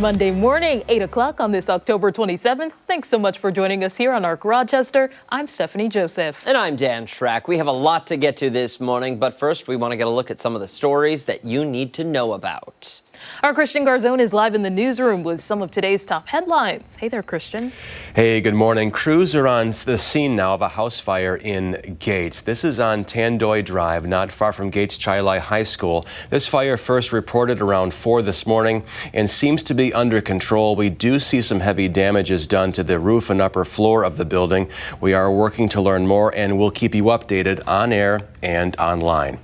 Monday morning, 8 o'clock on this October 27th. Thanks so much for joining us here on ARC Rochester. I'm Stephannie Joseph. And I'm Dan Schrack. We have a lot to get to this morning, but first we want to get a look at some of the stories that you need to know about. Our Christian Garzone is live in the newsroom with some of today's top headlines. Hey there, Christian. Hey, good morning. Crews are on the scene now of a house fire in Gates. This is on Tandoy Drive, not far from Gates Chilai High School. This fire first reported around 4 this morning and seems to be under control. We do see some heavy damages done to the roof and upper floor of the building. We are working to learn more, and we'll keep you updated on air and online.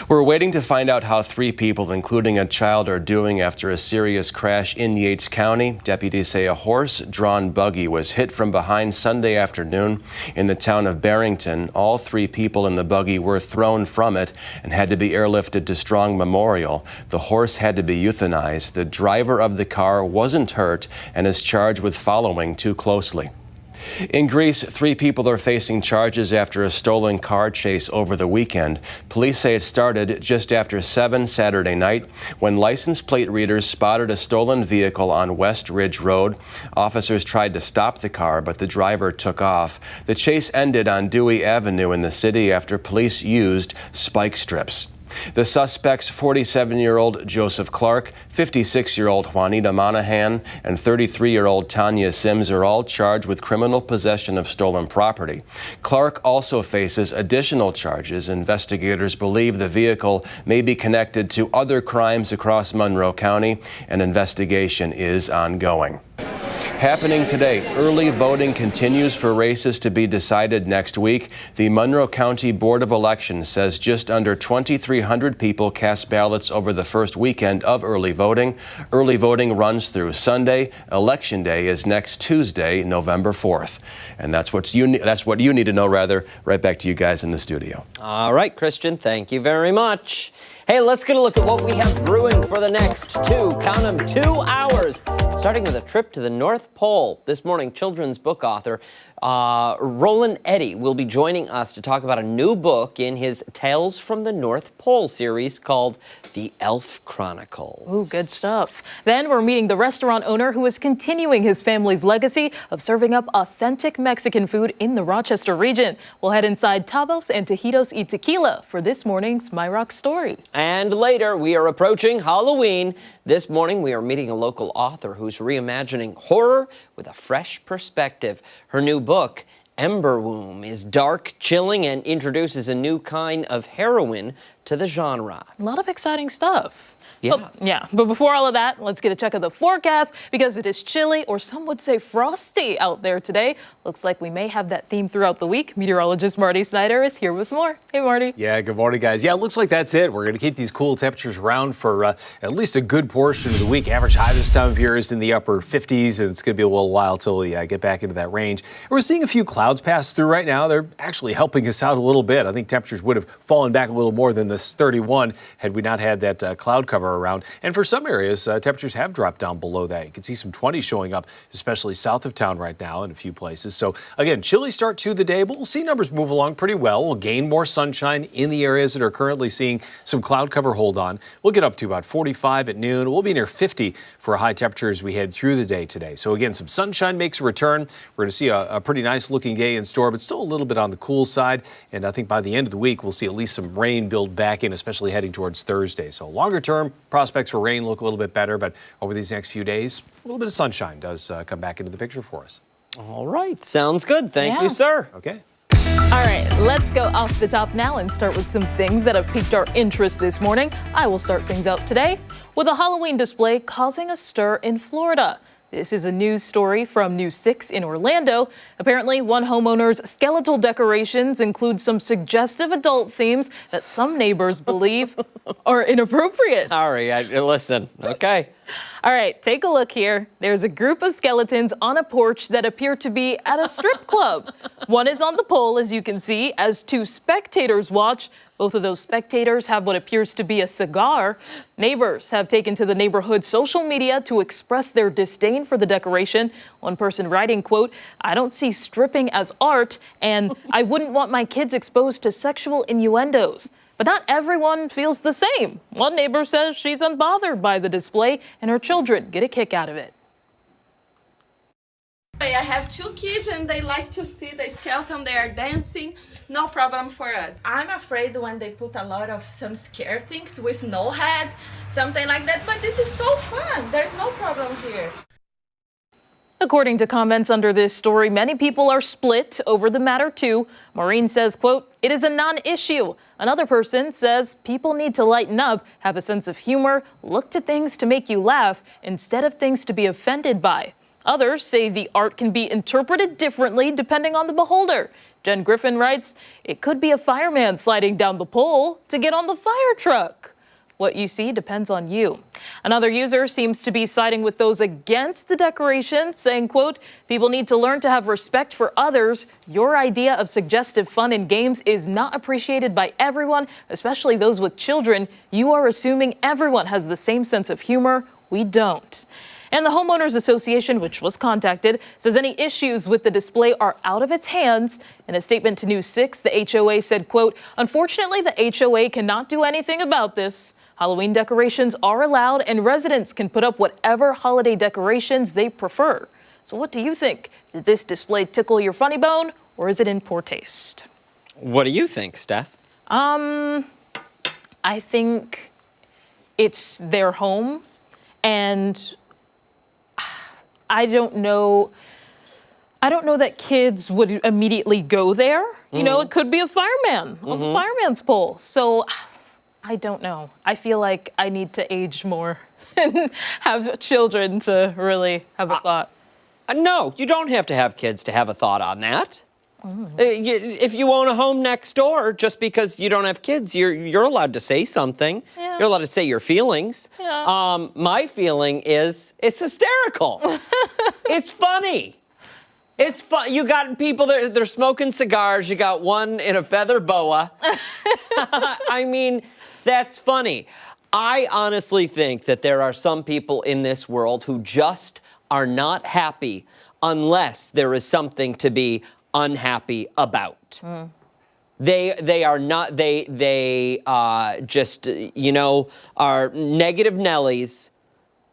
We're waiting to find out how 3 people, including a child, are doing after a serious crash in Yates County. Deputies say a horse-drawn buggy was hit from behind Sunday afternoon in the town of Barrington. All 3 people in the buggy were thrown from it and had to be airlifted to Strong Memorial. The horse had to be euthanized. The driver of the car wasn't hurt and is charged with following too closely. In Greece, 3 people are facing charges after a stolen car chase over the weekend. Police say it started just after 7 Saturday night when license plate readers spotted a stolen vehicle on West Ridge Road. Officers tried to stop the car, but the driver took off. The chase ended on Dewey Avenue in the city after police used spike strips. The suspects, 47-year-old Joseph Clark, 56-year-old Juanita Monahan, and 33-year-old Tanya Sims are all charged with criminal possession of stolen property. Clark also faces additional charges. Investigators believe the vehicle may be connected to other crimes across Monroe County. An investigation is ongoing. Happening today, early voting continues for races to be decided next week. The Monroe County Board of Elections says just under 2,300 people cast ballots over the first weekend of early voting. Early voting runs through Sunday. Election Day is next Tuesday, November 4th. And that's what you need to know, rather. Right back to you guys in the studio. All right, Christian, thank you very much. Hey, let's get a look at what we have brewing for the next 2 hours. Starting with a trip to the North Pole. This morning, children's book author Roland Eddy will be joining us to talk about a new book in his Tales from the North Pole series called The Elf Chronicles. Ooh, good stuff. Then we're meeting the restaurant owner who is continuing his family's legacy of serving up authentic Mexican food in the Rochester region. We'll head inside Tabos and Tajitos y Tequila for this morning's My Rock Story. And later, we are approaching Halloween. This morning, we are meeting a local author who's reimagining horror with a fresh perspective. Her new book, Ember Womb, is dark, chilling, and introduces a new kind of heroine to the genre. A lot of exciting stuff. Yeah. But before all of that, let's get a check of the forecast because it is chilly, or some would say frosty, out there today. Looks like we may have that theme throughout the week. Meteorologist Marty Snyder is here with more. Hey, Marty. Yeah, good morning, guys. Yeah, it looks like that's it. We're going to keep these cool temperatures around for at least a good portion of the week. Average high this time of year is in the upper 50s, and it's going to be a little while till we get back into that range. And we're seeing a few clouds pass through right now. They're actually helping us out a little bit. I think temperatures would have fallen back a little more than this 31 had we not had that cloud cover around. And for some areas, temperatures have dropped down below that. You can see some 20s showing up, especially south of town right now in a few places. So again, chilly start to the day, but we'll see numbers move along pretty well. We'll gain more sunshine in the areas that are currently seeing some cloud cover hold on. We'll get up to about 45 at noon. We'll be near 50 for a high temperature as we head through the day today. So again, some sunshine makes a return. We're going to see a pretty nice looking day in store, but still a little bit on the cool side. And I think by the end of the week, we'll see at least some rain build back in, especially heading towards Thursday. So longer term prospects for rain look a little bit better, but over these next few days, a little bit of sunshine does come back into the picture for us. All right, sounds good. Thank you, sir. Okay. All right, let's go off the top now and start with some things that have piqued our interest this morning. I will start things out today with a Halloween display causing a stir in Florida. This is a news story from News 6 in Orlando. Apparently, one homeowner's skeletal decorations include some suggestive adult themes that some neighbors believe are inappropriate. Sorry, listen, okay. All right, take a look here. There's a group of skeletons on a porch that appear to be at a strip club. One is on the pole, as you can see, as 2 spectators watch. Both of those spectators have what appears to be a cigar. Neighbors have taken to the neighborhood social media to express their disdain for the decoration. One person writing, quote, "I don't see stripping as art, and I wouldn't want my kids exposed to sexual innuendos." But not everyone feels the same. One neighbor says she's unbothered by the display and her children get a kick out of it. I have 2 kids and they like to see the skeleton. They are dancing. No problem for us. I'm afraid when they put a lot of some scare things with no head, something like that. But this is so fun. There's no problem here. According to comments under this story, many people are split over the matter too. Maureen says, quote, "It is a non-issue." Another person says people need to lighten up, have a sense of humor, look to things to make you laugh instead of things to be offended by. Others say the art can be interpreted differently depending on the beholder. Jen Griffin writes, "It could be a fireman sliding down the pole to get on the fire truck." What you see depends on you. Another user seems to be siding with those against the decorations, saying, quote, "People need to learn to have respect for others. Your idea of suggestive fun and games is not appreciated by everyone, especially those with children. You are assuming everyone has the same sense of humor. We don't." And the Homeowners Association, which was contacted, says any issues with the display are out of its hands. In a statement to News 6, the HOA said, quote, "Unfortunately, the HOA cannot do anything about this. Halloween decorations are allowed and residents can put up whatever holiday decorations they prefer." So what do you think? Did this display tickle your funny bone or is it in poor taste? What do you think, Steph? I think it's their home and I don't know that kids would immediately go there. You know, it could be a fireman on the fireman's pole. So I don't know. I feel like I need to age more and have children to really have a thought. No, you don't have to have kids to have a thought on that. If you own a home next door, just because you don't have kids, you're allowed to say something. Yeah. You're allowed to say your feelings. Yeah. My feeling is it's hysterical. It's funny. It's fun. You got people that they're smoking cigars. You got one in a feather boa. I mean, that's funny. I honestly think that there are some people in this world who just are not happy unless there is something to be unhappy about. They are not, they just, you know, are negative Nellies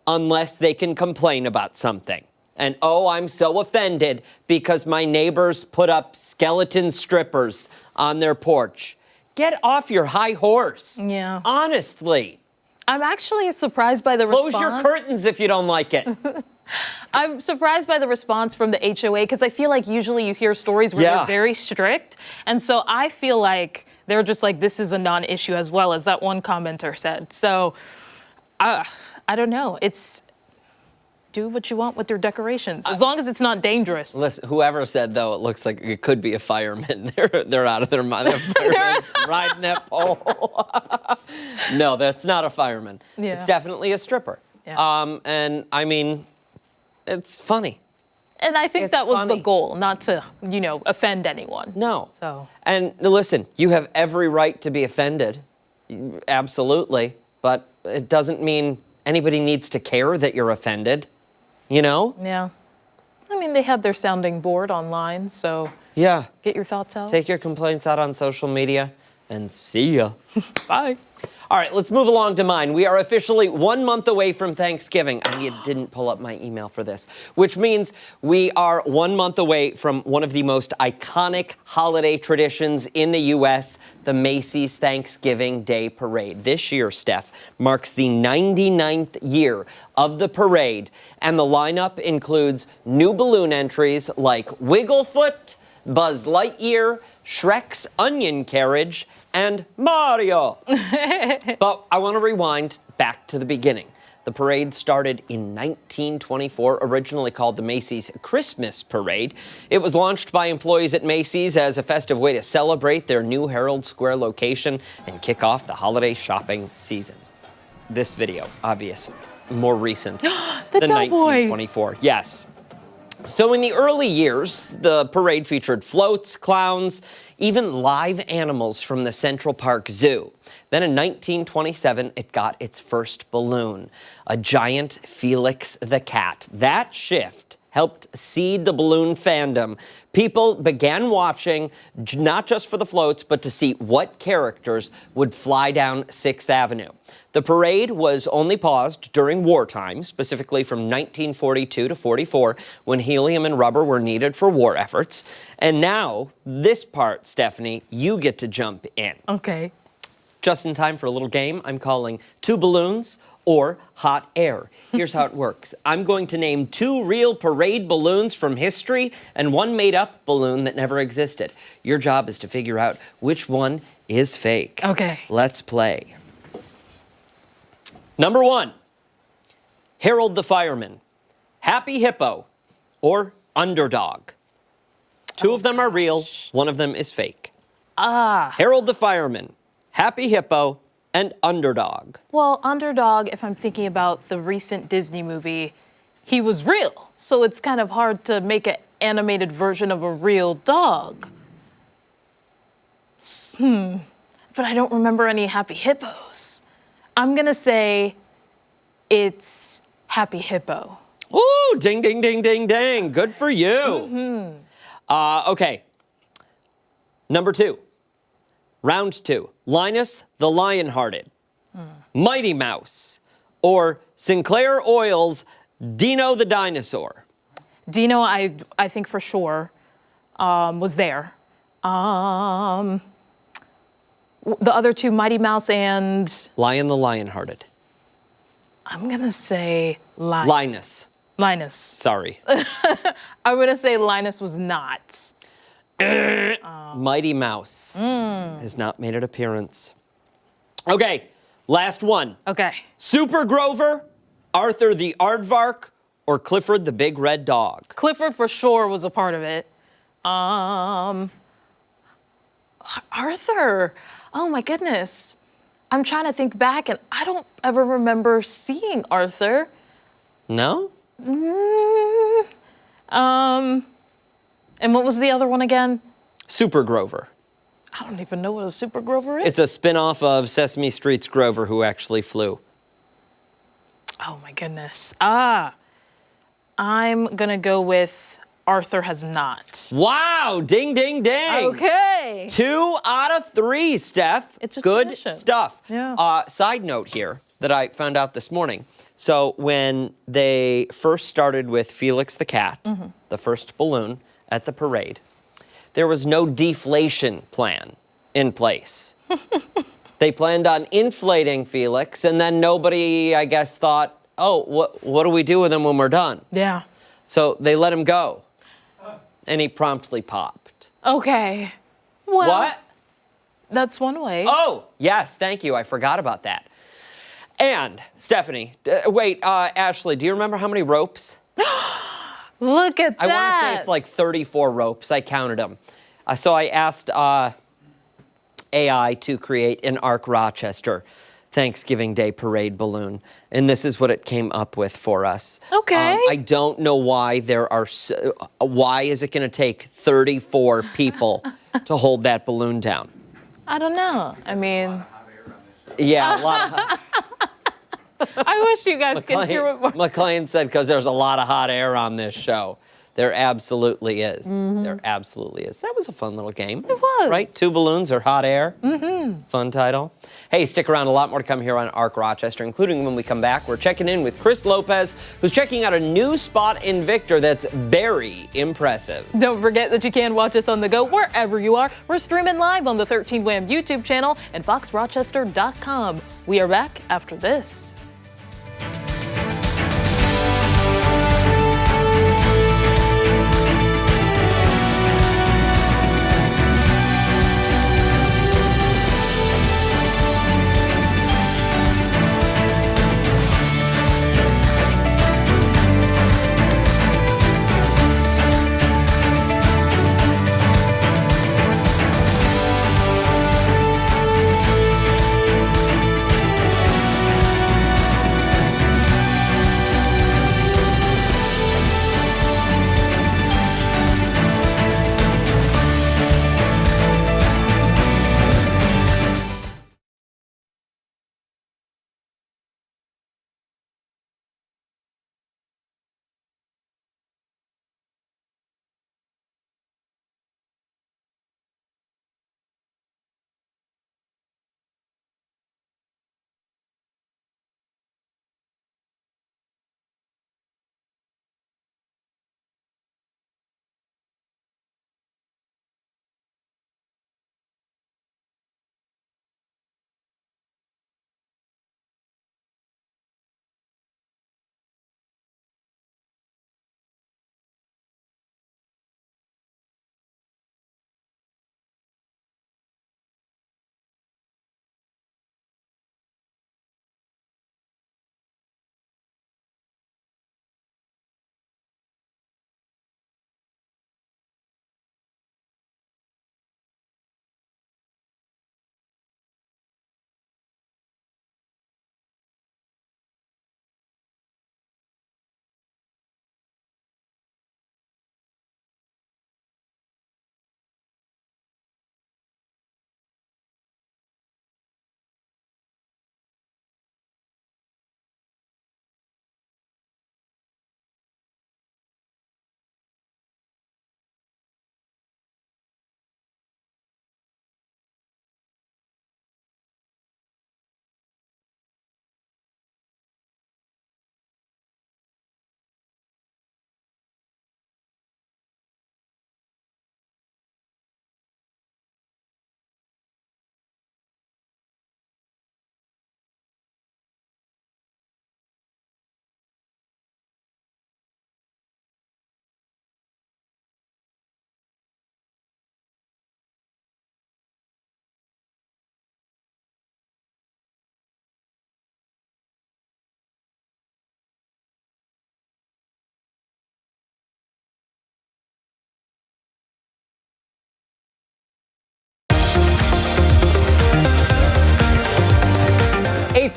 unless they can complain about something. And oh, I'm so offended because my neighbors put up skeleton strippers on their porch. Get off your high horse. Yeah. Honestly. I'm actually surprised by the response. Close your curtains if you don't like it. I'm surprised by the response from the HOA because I feel like usually you hear stories where they're very strict. And so I feel like they're just like, this is a non-issue as well, as that one commenter said. So I don't know. It's do what you want with your decorations, as long as it's not dangerous. Listen, whoever said, though, it looks like it could be a fireman. They're out of their mind. They're firemen's riding that pole. No, that's not a fireman. Yeah. It's definitely a stripper. Yeah. And I mean, it's funny. And I think It's that was funny. the goal, not to, you know, offend anyone. No. So. And listen, you have every right to be offended. Absolutely. But it doesn't mean anybody needs to care that you're offended. You know? Yeah. I mean, they had their sounding board online, so Yeah. get your thoughts out. Take your complaints out on social media and see ya. Bye. All right, let's move along to mine. We are officially 1 month away from Thanksgiving. I didn't pull up my email for this, which means we are 1 month away from one of the most iconic holiday traditions in the U.S., the Macy's Thanksgiving Day Parade. This year, Steph, marks the 99th year of the parade, and the lineup includes new balloon entries like Wigglefoot, Buzz Lightyear, Schrack's Onion Carriage, and Mario. But I want to rewind back to the beginning. The parade started in 1924, originally called the Macy's Christmas Parade. It was launched by employees at Macy's as a festive way to celebrate their new Herald Square location and kick off the holiday shopping season. This video, obviously, more recent than 1924. Yes. So in the early years, the parade featured floats, clowns, even live animals from the Central Park Zoo. Then in 1927, it got its first balloon, a giant Felix the Cat. That shift helped seed the balloon fandom. People began watching not just for the floats, but to see what characters would fly down 6th Avenue. The parade was only paused during wartime, specifically from 1942 to 44, when helium and rubber were needed for war efforts. And now, this part, Stephannie, you get to jump in. Okay. Just in time for a little game I'm calling Two Balloons or Hot Air. Here's how it works. I'm going to name 2 real parade balloons from history and 1 made-up balloon that never existed. Your job is to figure out which one is fake. Okay. Let's play. Number 1, Harold the Fireman, Happy Hippo, or Underdog. 2 of them are real, 1 of them is fake. Harold the Fireman, Happy Hippo, and Underdog. Well, Underdog, if I'm thinking about the recent Disney movie, he was real. So it's kind of hard to make an animated version of a real dog. But I don't remember any Happy Hippos. I'm gonna say it's Happy Hippo. Ooh, ding, ding, ding, ding, ding. Good for you. Okay. Number 2. Round 2. Linus the Lionhearted, Mighty Mouse, or Sinclair Oil's Dino the Dinosaur. Dino, I think for sure, was there. The other 2, Mighty Mouse and... Lion the Lionhearted. I'm gonna say Linus. Linus. Sorry. I'm gonna say Linus was not. Mighty Mouse has not made an appearance. Okay, last one. Okay. Super Grover, Arthur the Aardvark, or Clifford the Big Red Dog. Clifford for sure was a part of it. Arthur. Oh my goodness. I'm trying to think back and I don't ever remember seeing Arthur. No? And what was the other one again? Super Grover. I don't even know what a Super Grover is. It's a spin-off of Sesame Street's Grover, who actually flew. Oh my goodness. I'm gonna go with Arthur has not. Wow, ding, ding, ding. Okay. 2 out of 3, Steph. It's a good tradition. stuff. Yeah. Side note here that I found out this morning. So when they first started with Felix the Cat, the first balloon at the parade, there was no deflation plan in place. They planned on inflating Felix, and then nobody, I guess, thought, oh, what do we do with him when we're done? Yeah. So they let him go, and he promptly popped. Okay. Well, What? that's one way. Oh, yes, thank you. I forgot about that. And, Stephannie, Ashley, do you remember how many ropes? Look at that. I want to say it's like 34 ropes. I counted them. So I asked AI to create an Arc Rochester Thanksgiving Day parade balloon, and this is what it came up with for us. Okay. I don't know why why is it going to take 34 people to hold that balloon down? I don't know. I mean, Yeah, a lot of I wish you guys could hear what McLean said, because there's a lot of hot air on this show. There absolutely is. There absolutely is. That was a fun little game. It was. Right? 2 balloons or hot air. Fun title. Hey, stick around. A lot more to come here on Arc Rochester, including when we come back. We're checking in with Chris Lopez, who's checking out a new spot in Victor that's very impressive. Don't forget that you can watch us on the go wherever you are. We're streaming live on the 13 Wham YouTube channel and foxrochester.com. We are back after this.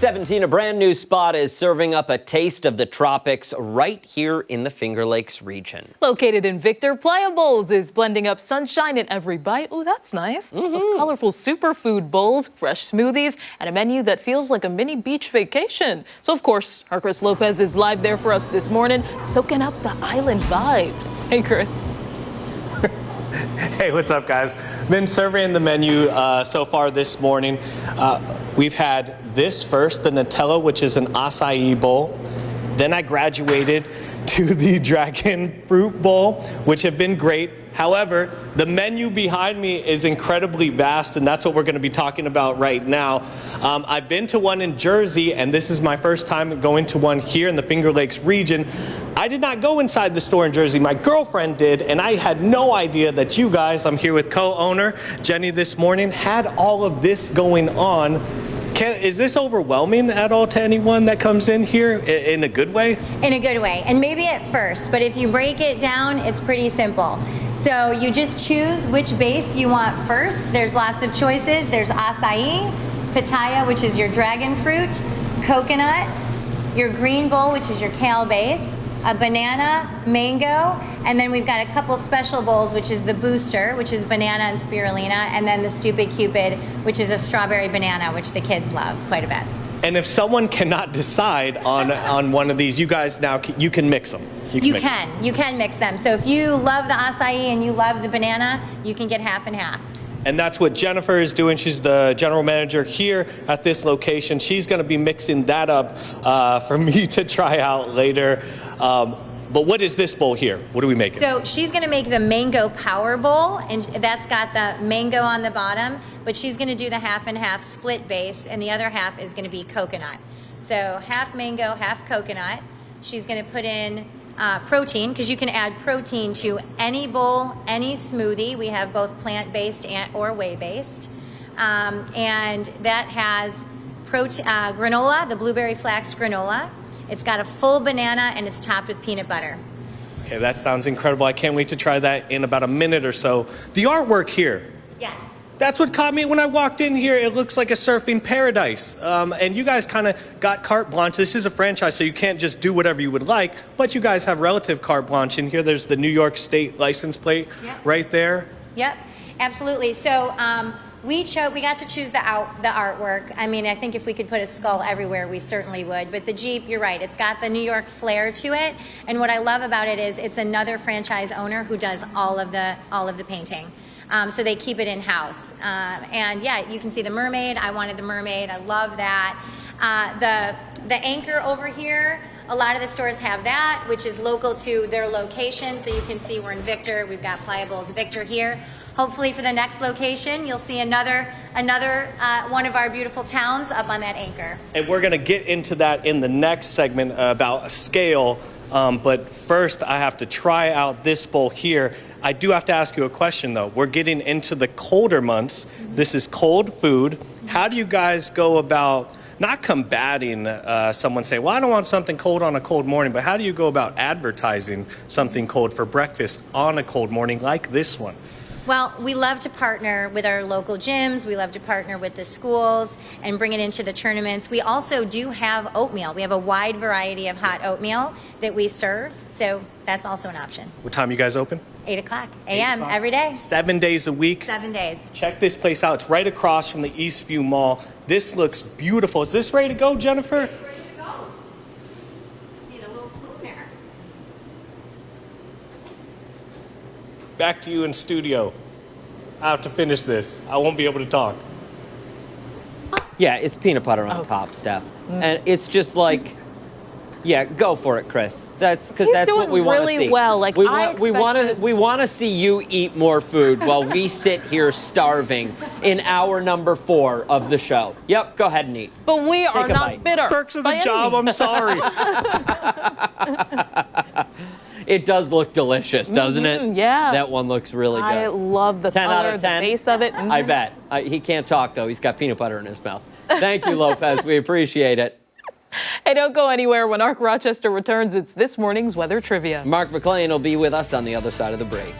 6:17, a brand new spot is serving up a taste of the tropics right here in the Finger Lakes region. Located in Victor, Playa Bowls is blending up sunshine in every bite. Oh, that's nice. With colorful superfood bowls, fresh smoothies, and a menu that feels like a mini beach vacation. So, of course, our Chris Lopez is live there for us this morning, soaking up the island vibes. Hey, Chris. Hey, what's up, guys? Been surveying the menu so far this morning. We've had this first, the Nutella, which is an acai bowl. Then I graduated to the dragon fruit bowl, which have been great. However, the menu behind me is incredibly vast, and that's what we're going to be talking about right now. I've been to one in Jersey, and this is my first time going to one here in the Finger Lakes region. I did not go inside the store in Jersey. My girlfriend did, and I had no idea that you guys, I'm here with co-owner Jenny this morning, had all of this going on. Is this overwhelming at all to anyone that comes in here in a good way? In a good way, and maybe at first, but if you break it down, it's pretty simple. So you just choose which base you want first. There's lots of choices. There's acai, pitaya, which is your dragon fruit, coconut, your green bowl, which is your kale base, a banana, mango, and then we've got a couple special bowls, which is the booster, which is banana and spirulina, and then the stupid cupid, which is a strawberry banana, which the kids love quite a bit. And if someone cannot decide on one of these, you guys now you can mix them. You can mix them. So if you love the acai and you love the banana, you can get half and half. And that's what Jennifer is doing. She's the general manager here at this location. She's going to be mixing that up for me to try out later. But what is this bowl here? What are we making? So she's going to make the mango power bowl, and that's got the mango on the bottom, but she's going to do the half and half split base, and the other half is going to be coconut. So half mango, half coconut. She's going to put in protein, because you can add protein to any bowl, any smoothie. We have both plant-based or whey-based. And that has granola, the blueberry flax granola. It's got a full banana, and it's topped with peanut butter. Okay, that sounds incredible. I can't wait to try that in about a minute or so. The artwork here. Yes. That's what caught me when I walked in here. It looks like a surfing paradise. And you guys kind of got carte blanche. This is a franchise, so you can't just do whatever you would like, but you guys have relative carte blanche in here. There's the New York State license plate right there. Yep, absolutely. So we got to choose the artwork. I mean, I think if we could put a skull everywhere, we certainly would. But the Jeep, you're right, it's got the New York flair to it. And what I love about it is it's another franchise owner who does all of the painting. So they keep it in-house. And yeah, you can see the mermaid. I wanted the mermaid. I love that. The anchor over here, a lot of the stores have that, which is local to their location. So you can see we're in Victor. We've got Playa Bowls Victor here. Hopefully for the next location, you'll see another one of our beautiful towns up on that anchor. And we're going to get into that in the next segment about scale. But first, I have to try out this bowl here. I do have to ask you a question, though. We're getting into the colder months. This is cold food. How do you guys go about not combating someone saying, well, I don't want something cold on a cold morning, but how do you go about advertising something cold for breakfast on a cold morning like this one? Well, we love to partner with our local gyms. We love to partner with the schools and bring it into the tournaments. We also do have oatmeal. We have a wide variety of hot oatmeal that we serve, so that's also an option. What time you guys open? 8 o'clock a.m. every day. 7 days a week. 7 days. Check this place out. It's right across from the Eastview Mall. This looks beautiful. Is this ready to go, Jennifer? Ready to go. Just need a little spoon there. Back to you in studio. I have to finish this. I won't be able to talk. Yeah, it's peanut butter on top, Steph. And it's just like, yeah, go for it, Chris. That's because that's what we want to see. Really well. Like we want to see you eat more food while we sit here starving in hour number 4 of the show. Yep, go ahead and eat. But we are not bitter. Perks of the job. I'm sorry. It does look delicious, doesn't it? Yeah. That one looks really good. I love the 10 color, out of 10. the base of it. I bet. He can't talk, though. He's got peanut butter in his mouth. Thank you, Lopez. We appreciate it. Hey, don't go anywhere. When Ark Rochester returns, it's this morning's weather trivia. Mark McLean will be with us on the other side of the break.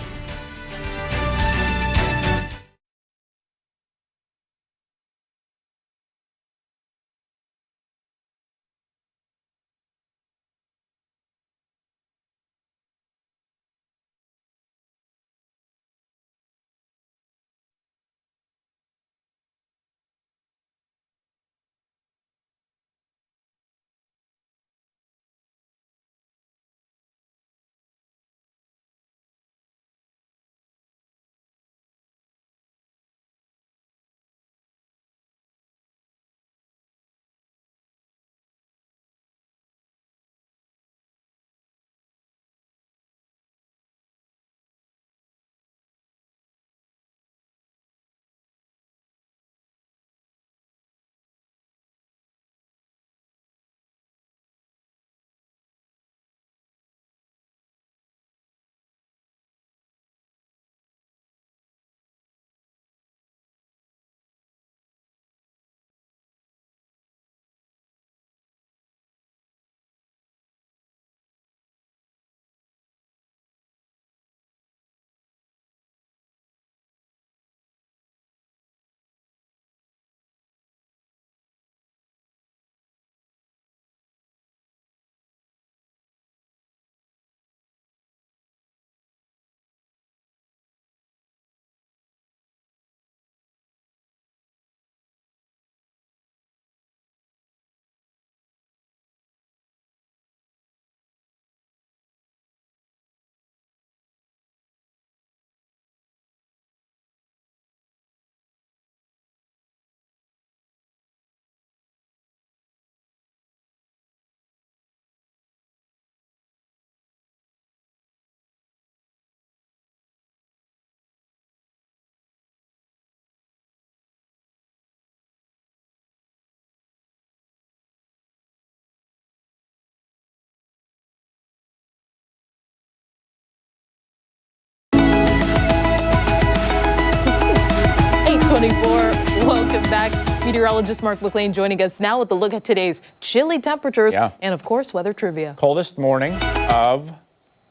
6:24. Welcome back. Meteorologist Mark McLean joining us now with a look at today's chilly temperatures and, of course, weather trivia. Coldest morning of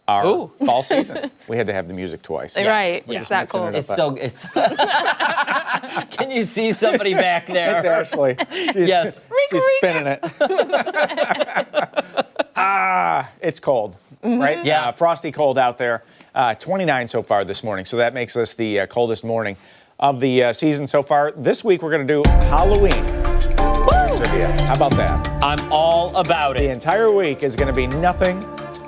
our fall season. We had to have the music twice. Right. We're It's that cold. It's so. It's. Can you see somebody back there? It's Ashley. Yes. She's spinning it. It's cold, right? Yeah. Frosty cold out there. 29 so far this morning, so that makes us the coldest morning of the season so far. This week we're going to do Halloween trivia. How about that? I'm all about The it. entire week is going to be nothing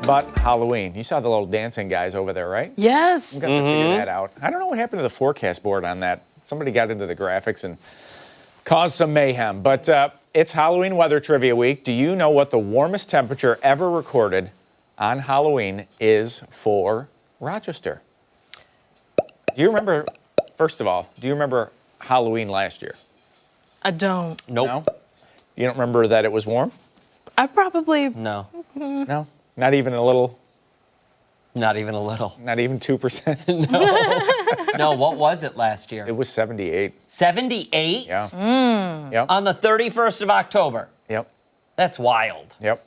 but Halloween. You saw the little dancing guys over there, right? Yes. We've got to figure that out. I don't know what happened to the forecast board on that. Somebody got into the graphics and caused some mayhem. But it's Halloween weather trivia week. Do you know what the warmest temperature ever recorded on Halloween is for Rochester? Do you remember, first of all, do you remember Halloween last year? I don't. Nope. No? You don't remember that it was warm? I probably. No. No? Not even a little? Not even a little. Not even 2%? No, what was it last year? It was 78. 78? Yeah. Yep. On the 31st of October. Yep. That's wild. Yep.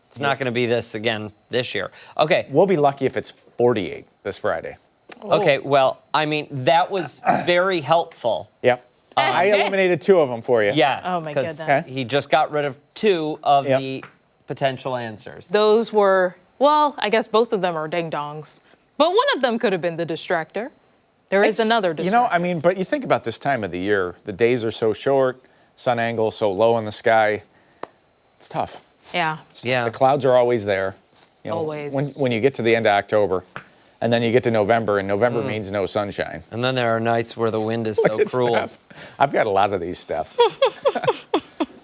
It's not going to be this again this year. Okay. We'll be lucky if it's 48 this Friday. Okay, well, I mean, that was very helpful. Yep. I eliminated 2 of them for you. Yes. Oh, my 'cause goodness. He just got rid of 2 of Yep. the potential answers. Those were, well, I guess both of them are ding-dongs. But one of them could have been the distractor. There is another distractor. You know, I mean, but you think about this time of the year. The days are so short, sun angle so low in the sky. It's tough. Yeah. Yeah. The clouds are always there. You know, Always. When you get to the end of October, and then you get to November, and November means no sunshine. And then there are nights where the wind is so Look at cruel. Steph. I've got a lot of these, Steph.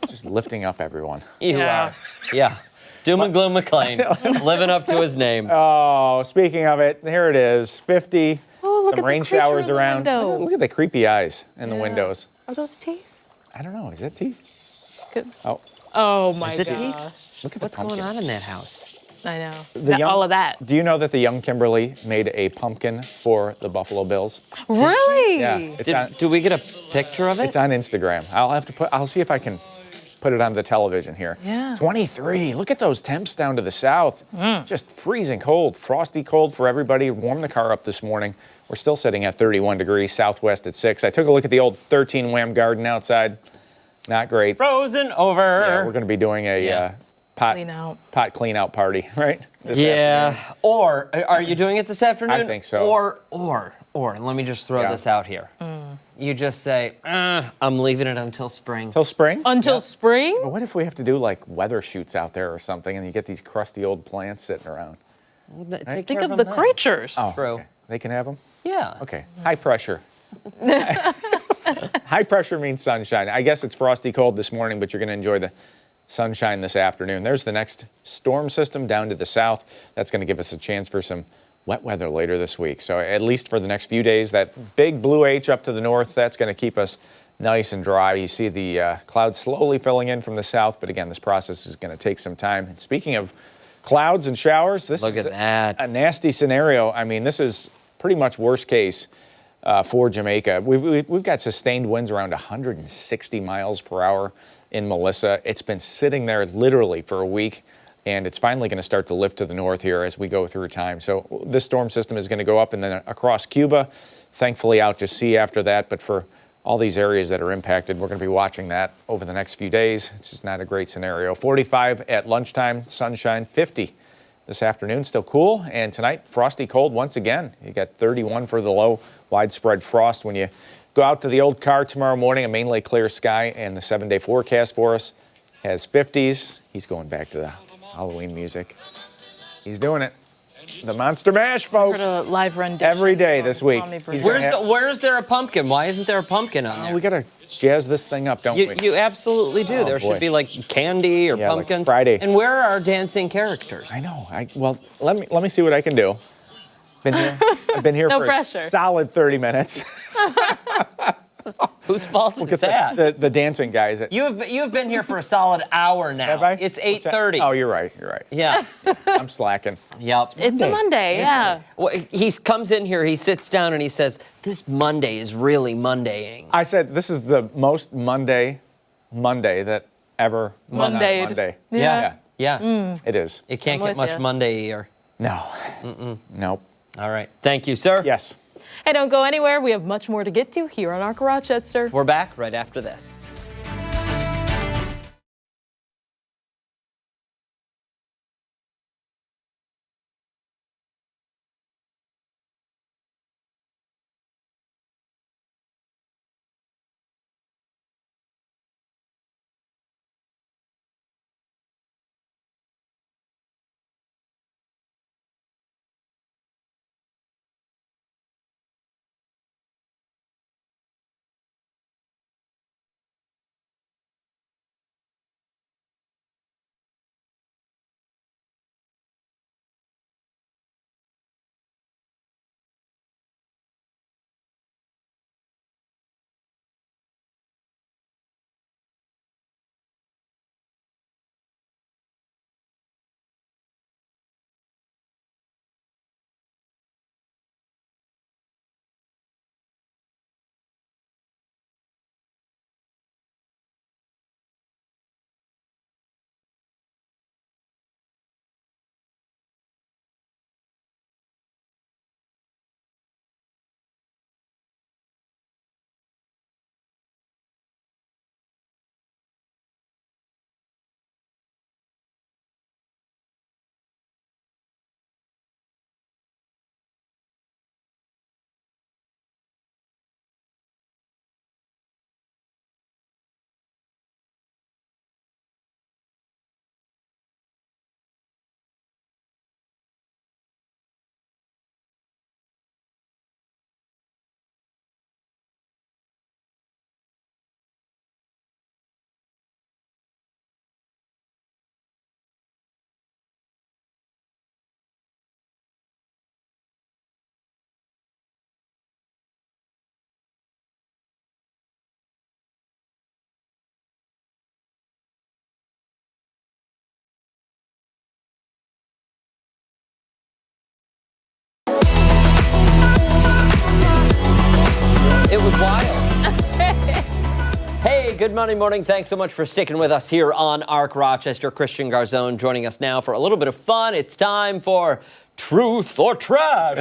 Just lifting up everyone. You Yeah. are. Yeah. Doom and Gloom McLean, living up to his name. Oh, speaking of it, here it is, 50. Oh, look Some at the rain creature showers in the around. window. Look at the creepy eyes in the Yeah. windows. Are those teeth? I don't know. Is it teeth? Good. Oh, Oh, my Is it gosh. teeth? look at What's the pumpkin. going on in that house? I know. The young- all of that. Do you know that the young Kimberly made a pumpkin for the Buffalo Bills? Really? Yeah. It's on, Do we get a picture of it? it's on Instagram. I'll see if I can put it on the television here. Yeah. 23. Look at those temps down to the south. Just freezing cold, frosty cold for everybody. Warmed the car up this morning. We're still sitting at 31 degrees, southwest at 6. I took a look at the old 13 Wham garden outside. Not great. Frozen over. Yeah, we're going to be doing a pot clean out party, right? This afternoon. Or are you doing it this afternoon? I think so. Or let me just throw this out here. You just say, I'm leaving it until spring. Till spring? Until spring? But what if we have to do like weather shoots out there or something, and you get these crusty old plants sitting around? Take Think care of them the then. creatures. Oh, True. okay. They can have them? Yeah. Okay. High pressure. High pressure means sunshine. I guess it's frosty cold this morning, but you're going to enjoy the sunshine this afternoon. There's the next storm system down to the south. That's going to give us a chance for some wet weather later this week. So at least for the next few days, that big blue H up to the north, that's going to keep us nice and dry. You see the clouds slowly filling in from the south, but again, this process is going to take some time. And speaking of clouds and showers, this Look is at that. a nasty scenario. I mean, this is pretty much worst case for Jamaica. We've got sustained winds around 160 miles per hour in Melissa. It's been sitting there literally for a week, and it's finally going to start to lift to the north here as we go through time. So this storm system is going to go up and then across Cuba, thankfully out to sea after that. But for all these areas that are impacted, we're going to be watching that over the next few days. It's just not a great scenario. 45 at lunchtime, sunshine, 50 this afternoon, still cool. And tonight, frosty cold once again. You got 31 for the low, widespread frost. When you go out to the old car tomorrow morning, a mainly clear sky, and the 7-day forecast for us has 50s. He's going back to the Halloween music. He's doing it. The Monster Mash, folks. Heard a live rendition Every day this week. Tommy He's Bernard. gonna Where's there a pumpkin? Why isn't there a pumpkin on there? we got to jazz this thing up, don't we? You absolutely do. Oh, There boy. should be like candy or Yeah, like pumpkins. Friday. And where are our dancing characters? I know. Well, let me see what I can do. I've been here No for pressure. a solid 30 minutes. Whose fault is that? The dancing guys. You've been here for a solid hour now. Have I? It's What's that? 8:30. Oh, you're right. You're right. Yeah. I'm slacking. Yeah. It's a Monday, yeah. Well, he comes in here, he sits down, and he says, "This Monday is really Mondaying." I said this is the most Monday that ever was on Mondayed. Monday. Yeah. It is. It can't I'm get with much ya. Monday-ier. No. Nope. All right. Thank you, sir. Yes. Hey, don't go anywhere. We have much more to get to here on ARC Rochester. We're back right after this. It was wild. Hey, good Monday morning. Thanks so much for sticking with us here on ARC Rochester. Christian Garzone joining us now for a little bit of fun. It's time for Truth or Trash.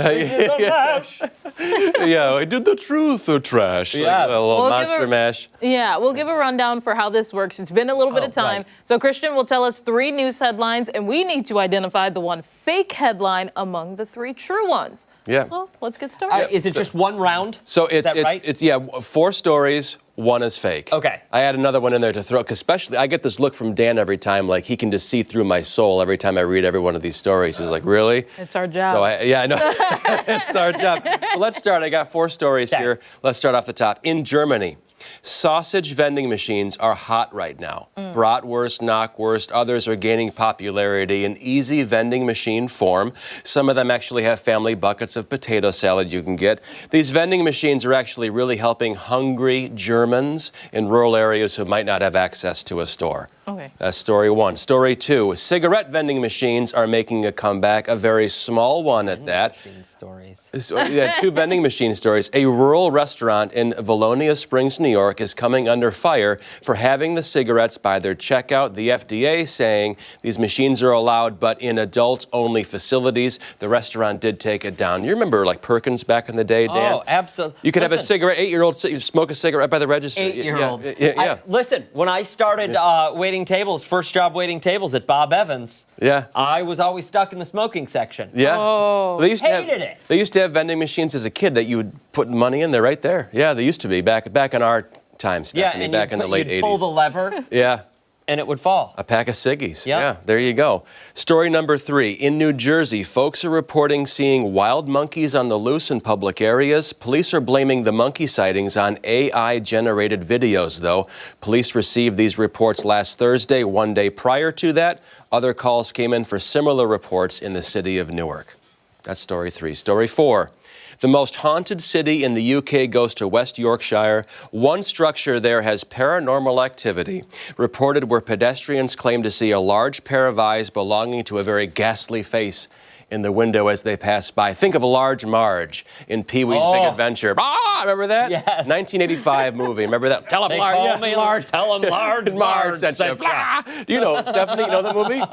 Yeah, I did the truth or trash. Yes. Like a little We'll give monster her- mash. Yeah, we'll give a rundown for how this works. It's been a little bit of time. right. So Christian will tell us 3 news headlines, and we need to identify the one fake headline among the 3 true ones. Yeah. Well, let's get started. Is it just one round? So it's that right? it's 4 stories, 1 is fake. Okay. I had another one in there to throw, because especially I get this look from Dan every time, like he can just see through my soul every time I read every one of these stories. He's like, really? It's our job. So I know it's our job. So let's start. I got 4 stories Okay. here. Let's start off the top. In Germany, sausage vending machines are hot right now. Bratwurst, Knockwurst, others are gaining popularity in easy vending machine form. Some of them actually have family buckets of potato salad you can get. These vending machines are actually really helping hungry Germans in rural areas who might not have access to a store. Okay. That's story 1. Story 2, cigarette vending machines are making a comeback, a very small one at that. Stories. So, yeah, 2 vending machine stories. A rural restaurant in Valonia Springs, New York is coming under fire for having the cigarettes by their checkout. The FDA saying these machines are allowed, but in adult-only facilities. The restaurant did take it down. You remember like Perkins back in the day, Dan? Oh, absolutely. You could have a cigarette, 8-year-old smoke a cigarette by the register. 8-year-old. Yeah. Listen, when I started waiting tables, first job waiting tables at Bob Evans, Yeah. I was always stuck in the smoking section. Yeah. Oh. They used to Hated it. They used to have vending machines as a kid that you would put money in there right there. Yeah, they used to be back in our time, Stephannie, and back in the late you'd pull 80s. the lever Yeah. and it would fall. A pack of ciggies. Yep. Yeah, there you go. Story number 3. In New Jersey, folks are reporting seeing wild monkeys on the loose in public areas. Police are blaming the monkey sightings on AI-generated videos, though. Police received these reports last Thursday, one day prior to that. Other calls came in for similar reports in the city of Newark. That's story 3. Story 4. The most haunted city in the UK goes to West Yorkshire. One structure there has paranormal activity, reported where pedestrians claim to see a large pair of eyes belonging to a very ghastly face in the window as they pass by. Think of a Large Marge in Pee-wee's Big Adventure. Ah, remember that? Yes. 1985 movie. Remember that? Tell him They Large. call yeah, me Large. Tell him Large Marge. Sent you. Ah! Do you know, Stephannie, you know the movie?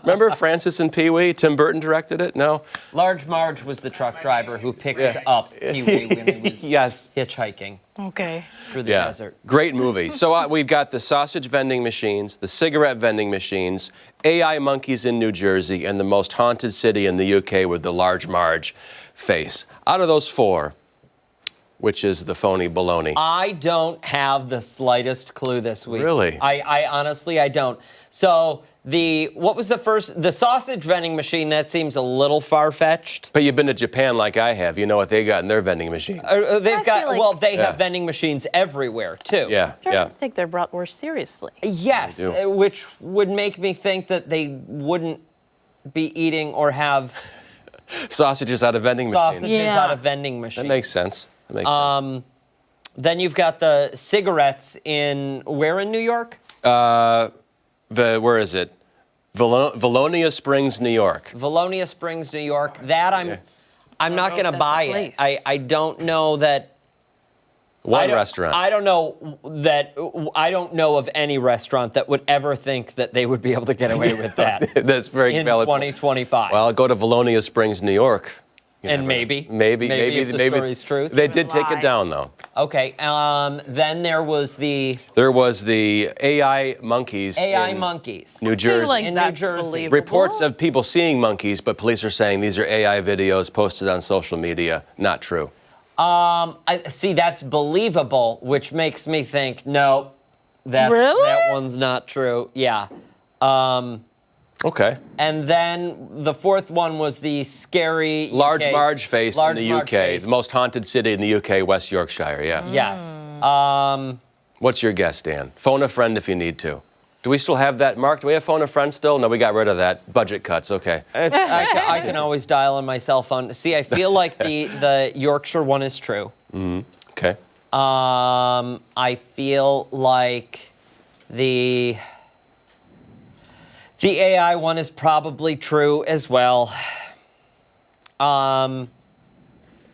Remember Francis and Pee-wee? Tim Burton directed it? No? Large Marge was the truck driver who picked up Pee-wee when he was Yes. hitchhiking Okay. through the desert. Great movie. So we've got the sausage vending machines, the cigarette vending machines, AI monkeys in New Jersey, and the most haunted city in the UK with the Large Marge face. Out of those four, which is the phony baloney? I don't have the slightest clue this week. Really? I honestly, I don't. So what was the first? The sausage vending machine, that seems a little far-fetched. But you've been to Japan like I have. You know what they got in their vending machine. They've got, like- well, they Yeah. have vending machines everywhere, too. Yeah, yeah. Germans take their bratwurst seriously. Yes, They do. which would make me think that they wouldn't be eating or have Sausages out of vending machines. sausages Yeah. out of vending machines. That makes sense. That makes sense. Then you've got the cigarettes where in New York? Where is it? Valonia Springs, New York. Valonia Springs, New York. That I'm not know going if to that's buy a it. place. I don't know that. One restaurant. I don't know of any restaurant that would ever think that they would be able to get away with that That's very in valid. 2025. Well, go to Valonia Springs, New York. You And never- maybe maybe if the story's true. They did take Lie. it down though. Okay. Then there was the There was the AI monkeys. AI in monkeys. New I feel Jersey. like In New that's Jersey. believable. Reports of people seeing monkeys, but police are saying these are AI videos posted on social media. Not true. I see that's believable, which makes me think no, that one's not true. Yeah. Okay. And then the fourth one was the scary Large UK Marge face Large in the Marge UK. face. The most haunted city in the UK, West Yorkshire. Yeah. Yes. What's your guess, Dan? Phone a friend if you need to. Do we still have that, Mark? Do we have phone a friend still? No, we got rid of that. Budget cuts, okay. I can always dial on my cell phone. See, I feel like the Yorkshire one is true. Okay. I feel like the AI one is probably true as well.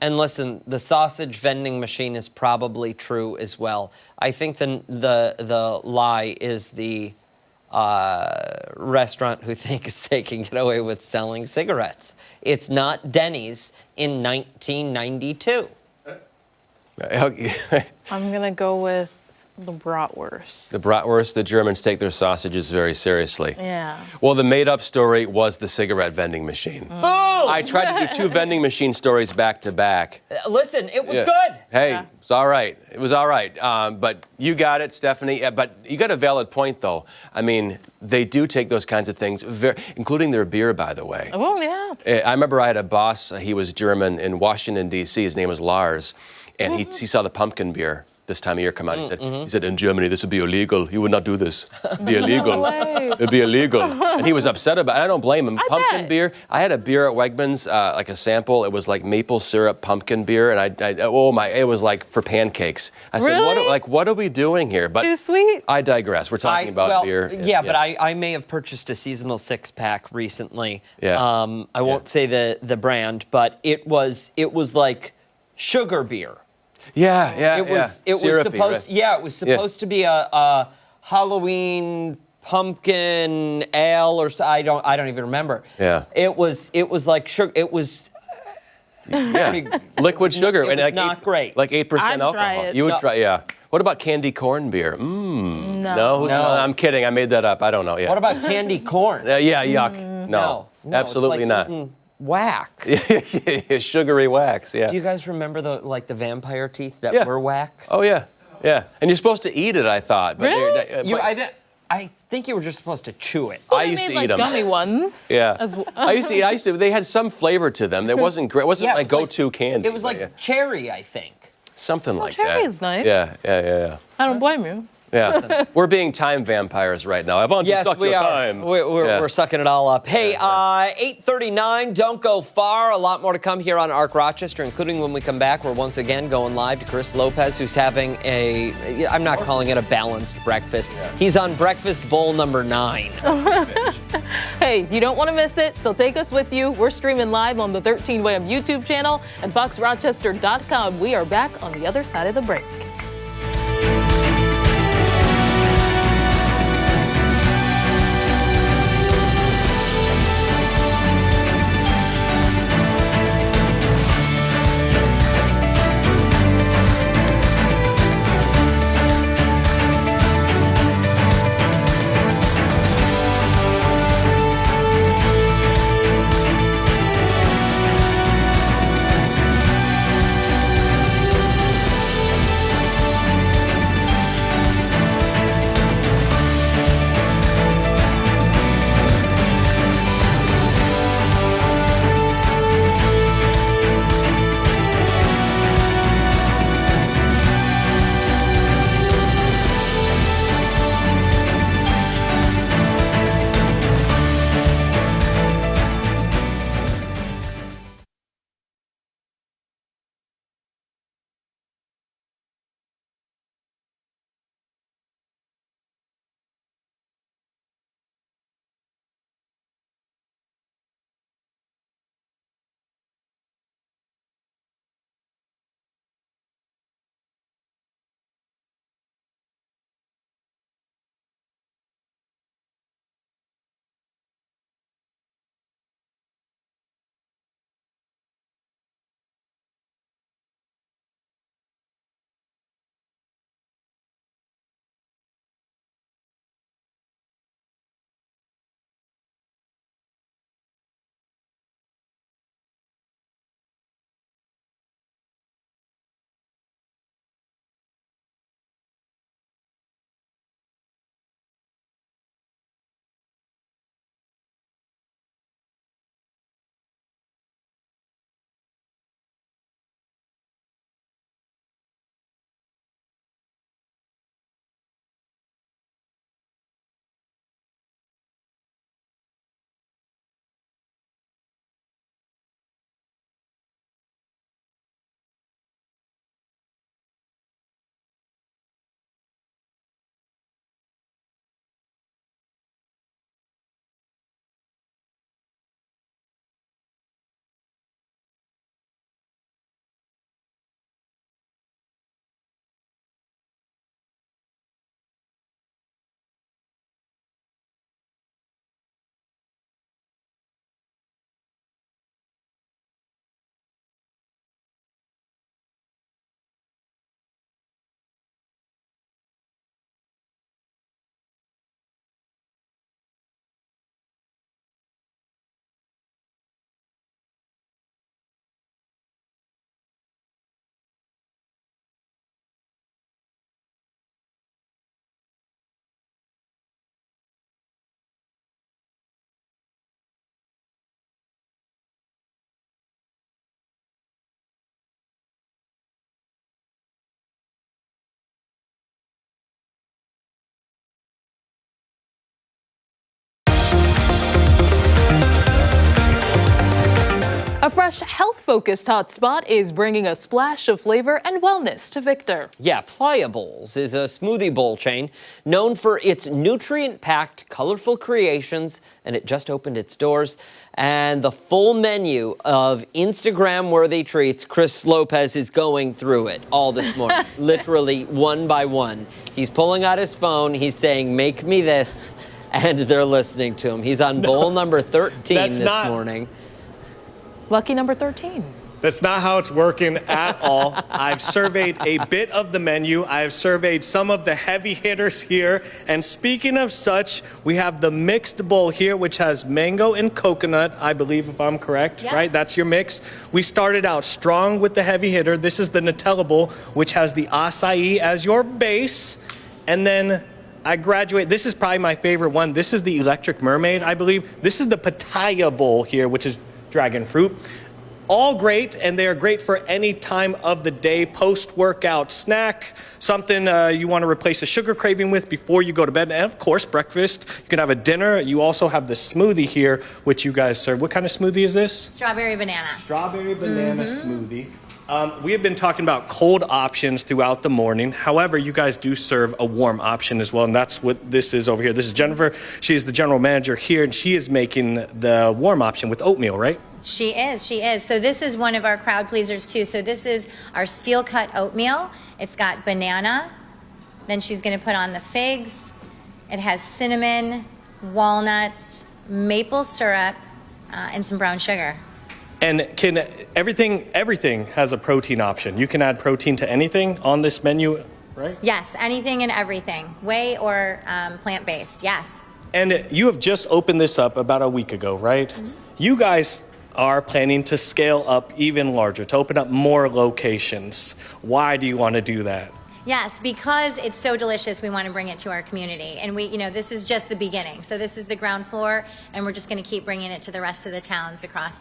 And listen, the sausage vending machine is probably true as well. I think the lie is the restaurant who thinks they can get away with selling cigarettes. It's not Denny's in 1992. I'm going to go with the bratwurst. The bratwurst, the Germans take their sausages very seriously. Yeah. Well, the made-up story was the cigarette vending machine. Boom! I tried to do two vending machine stories back to back. Listen, it was Yeah. good. Hey, Yeah. it's all right. It was all right. But you got it, Stephannie. But you got a valid point, though. I mean, they do take those kinds of things, including their beer, by the way. Oh, yeah. I remember I had a boss, he was German, in Washington, D.C. His name was Lars. And he saw the pumpkin beer this time of year come out. He said, in Germany, this would be illegal. You would not do this. It'd be illegal. No way. It'd be illegal. And he was upset about it. I don't blame him. Pumpkin bet. beer. I had a beer at Wegmans, like a sample. It was like maple syrup pumpkin beer. And it was like for pancakes. I said, Really? what are we doing here? But Too sweet. I digress. We're talking about beer. Yeah, but I may have purchased a seasonal six-pack recently. Yeah. I won't say the brand, but it was like sugar beer. Yeah. It was Syrupy, supposed. right? Yeah, it was supposed to be a Halloween pumpkin ale or so. I don't even remember. Yeah. It was like sugar. It was. Yeah. Liquid sugar. It and was like not great. Like 8% I'd try alcohol. it. You would No. try, yeah. What about candy corn beer? No. No? No. I'm kidding. I made that up. I don't know. Yeah. What about candy corn? Yeah, yuck. No, Absolutely it's like not. eating wax. Sugary wax, yeah. Do you guys remember the vampire teeth that Yeah. were wax? Oh, yeah. Yeah. And you're supposed to eat it, I thought. But Really? I think you were just supposed to chew it. I They used made, to like, eat them. gummy ones. Yeah. As well. I used to, they had some flavor to them. It wasn't great. It wasn't Yeah, my it was like- go-to candy. It was but like yeah. cherry, I think. Something like cherry that. is nice. Yeah. I don't blame you. Yeah, we're being time vampires right now. I want to suck your time. We're sucking it all up. Hey, 8:39, don't go far. A lot more to come here on Arc Rochester, including when we come back. We're once again going live to Chris Lopez, who's having I'm not calling it a balanced breakfast. Yeah. He's on breakfast bowl number 9. Hey, you don't want to miss it, so take us with you. We're streaming live on the 13 WHAM YouTube channel and foxrochester.com. We are back on the other side of the break. A fresh, health-focused hotspot is bringing a splash of flavor and wellness to Victor. Yeah, Playa Bowls is a smoothie bowl chain known for its nutrient-packed, colorful creations, and it just opened its doors. And the full menu of Instagram-worthy treats, Chris Lopez is going through it all this morning, literally one by one. He's pulling out his phone, he's saying, "Make me this," and they're listening to him. He's on bowl number 13 this morning. Lucky number 13. That's not how it's working at all. I've surveyed a bit of the menu. I've surveyed some of the heavy hitters here. And speaking of such, we have the mixed bowl here, which has mango and coconut, I believe, if I'm correct, right? That's your mix. We started out strong with the heavy hitter. This is the Nutella bowl, which has the acai as your base. And then I graduate. This is probably my favorite one. This is the Electric Mermaid, I believe. This is the Pitaya bowl here, which is dragon fruit. all great, and they are great for any time of the day, post-workout snack, something you want to replace a sugar craving with before you go to bed, and of course, breakfast. You can have a dinner. You also have the smoothie here, which you guys serve. What kind of smoothie is this? Strawberry banana. Strawberry banana smoothie. We have been talking about cold options throughout the morning. However, you guys do serve a warm option as well, and that's what this is over here. This is Jennifer. She is the general manager here, and she is making the warm option with oatmeal, right? She is. So this is one of our crowd pleasers too. So this is our steel cut oatmeal. It's got banana. Then she's going to put on the figs. It has cinnamon, walnuts, maple syrup, and some brown sugar. And everything has a protein option. You can add protein to anything on this menu, right? Yes, anything and everything, whey or plant-based, yes. And you have just opened this up about a week ago, right? You guys are planning to scale up even larger, to open up more locations. Why do you want to do that? Yes, because it's so delicious, we want to bring it to our community. And this is just the beginning. So this is the ground floor, and we're just going to keep bringing it to the rest of the towns across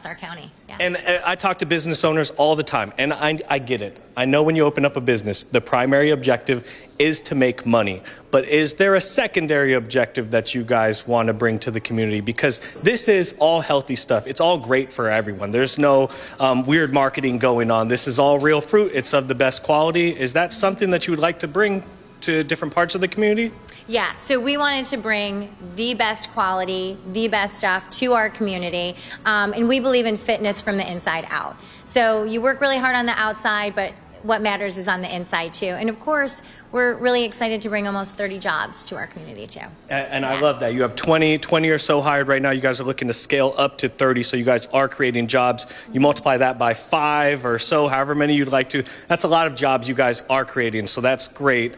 our county. Yeah. And I talk to business owners all the time, and I get it. I know when you open up a business, the primary objective is to make money. But is there a secondary objective that you guys want to bring to the community? Because this is all healthy stuff. It's all great for everyone. There's no weird marketing going on. This is all real fruit. It's of the best quality. Is that something that you would like to bring to different parts of the community? Yeah, so we wanted to bring the best quality, the best stuff to our community, and we believe in fitness from the inside out. So you work really hard on the outside, but what matters is on the inside too. And of course, we're really excited to bring almost 30 jobs to our community too. And I love that. You have 20 or so hired right now. You guys are looking to scale up to 30, so you guys are creating jobs. You multiply that by 5 or so, however many you'd like to. That's a lot of jobs you guys are creating, so that's great.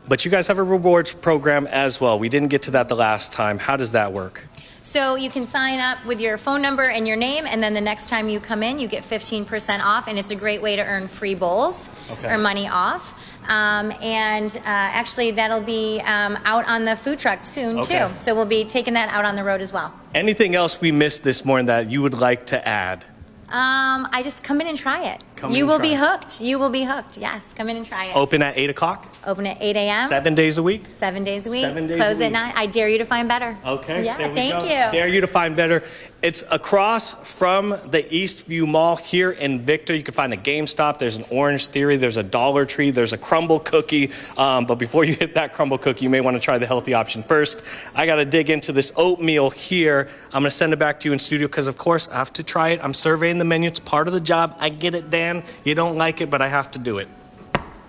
But you guys have a rewards program as well. We didn't get to that the last time. How does that work? So you can sign up with your phone number and your name, and then the next time you come in, you get 15% off, and it's a great way to earn free bowls or money off. Actually, that'll be out on the food truck soon too. So we'll be taking that out on the road as well. Anything else we missed this morning that you would like to add? I just come in and try it. You will be hooked. You will be hooked. Yes, come in and try it. Open at 8 o'clock? Open at 8 a.m. 7 days a week? 7 days a week. 7 days Close a at week. 9. I dare you to find better. Okay. Yeah, there we thank go. you. Dare you to find better. It's across from the Eastview Mall here in Victor. You can find a GameStop. There's an Orange Theory. There's a Dollar Tree. There's a crumble cookie. But before you hit that crumble cookie, you may want to try the healthy option first. I got to dig into this oatmeal here. I'm going to send it back to you in studio because, of course, I have to try it. I'm surveying the menu. It's part of the job. I get it, Dan. You don't like it, but I have to do it.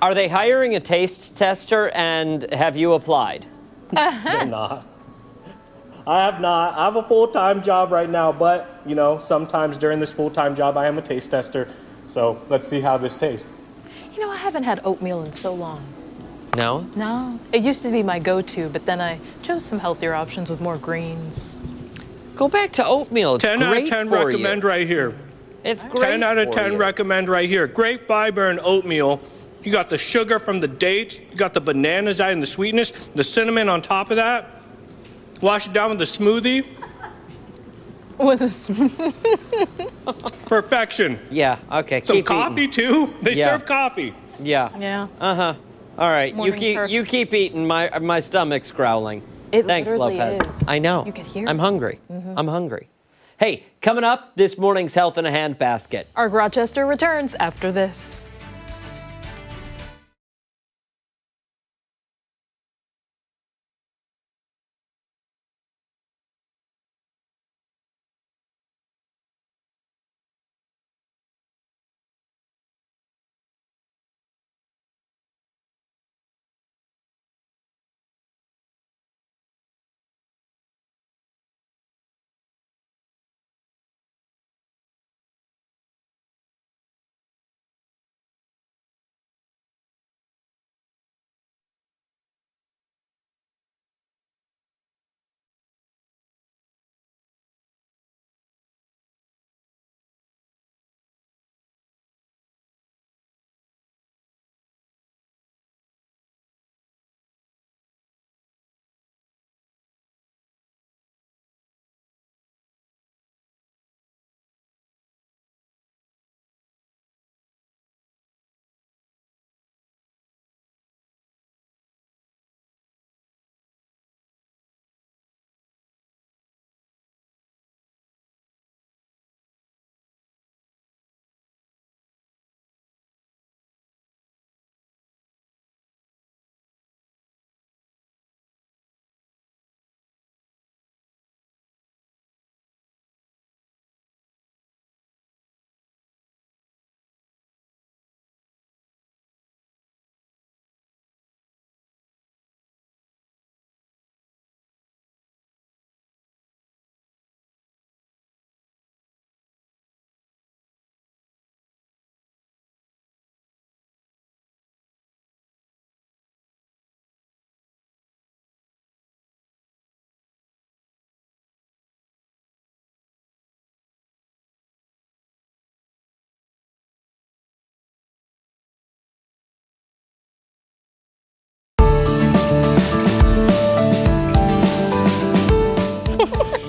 Are they hiring a taste tester, and have you applied? They're not. I have not. I have a full-time job right now, but, sometimes during this full-time job, I am a taste tester. So let's see how this tastes. I haven't had oatmeal in so long. No? No. It used to be my go-to, but then I chose some healthier options with more greens. Go back to oatmeal. It's 10 great out of 10 for recommend you. right here. It's great 10 out of for 10 you. recommend right here. Great fiber in oatmeal. You got the sugar from the dates. You got the bananas and the sweetness. The cinnamon on top of that. Wash it down with the smoothie. With a Perfection. Yeah, okay. Some keep coffee eating. too. They Yeah. serve coffee. Yeah. Yeah. Uh-huh. All right. Morning You keep eating. My stomach's growling. It Thanks, literally Lopez. is. I know. You could hear I'm it. hungry. I'm hungry. Hey, coming up, this morning's Health in a Handbasket. Our Rochester returns after this.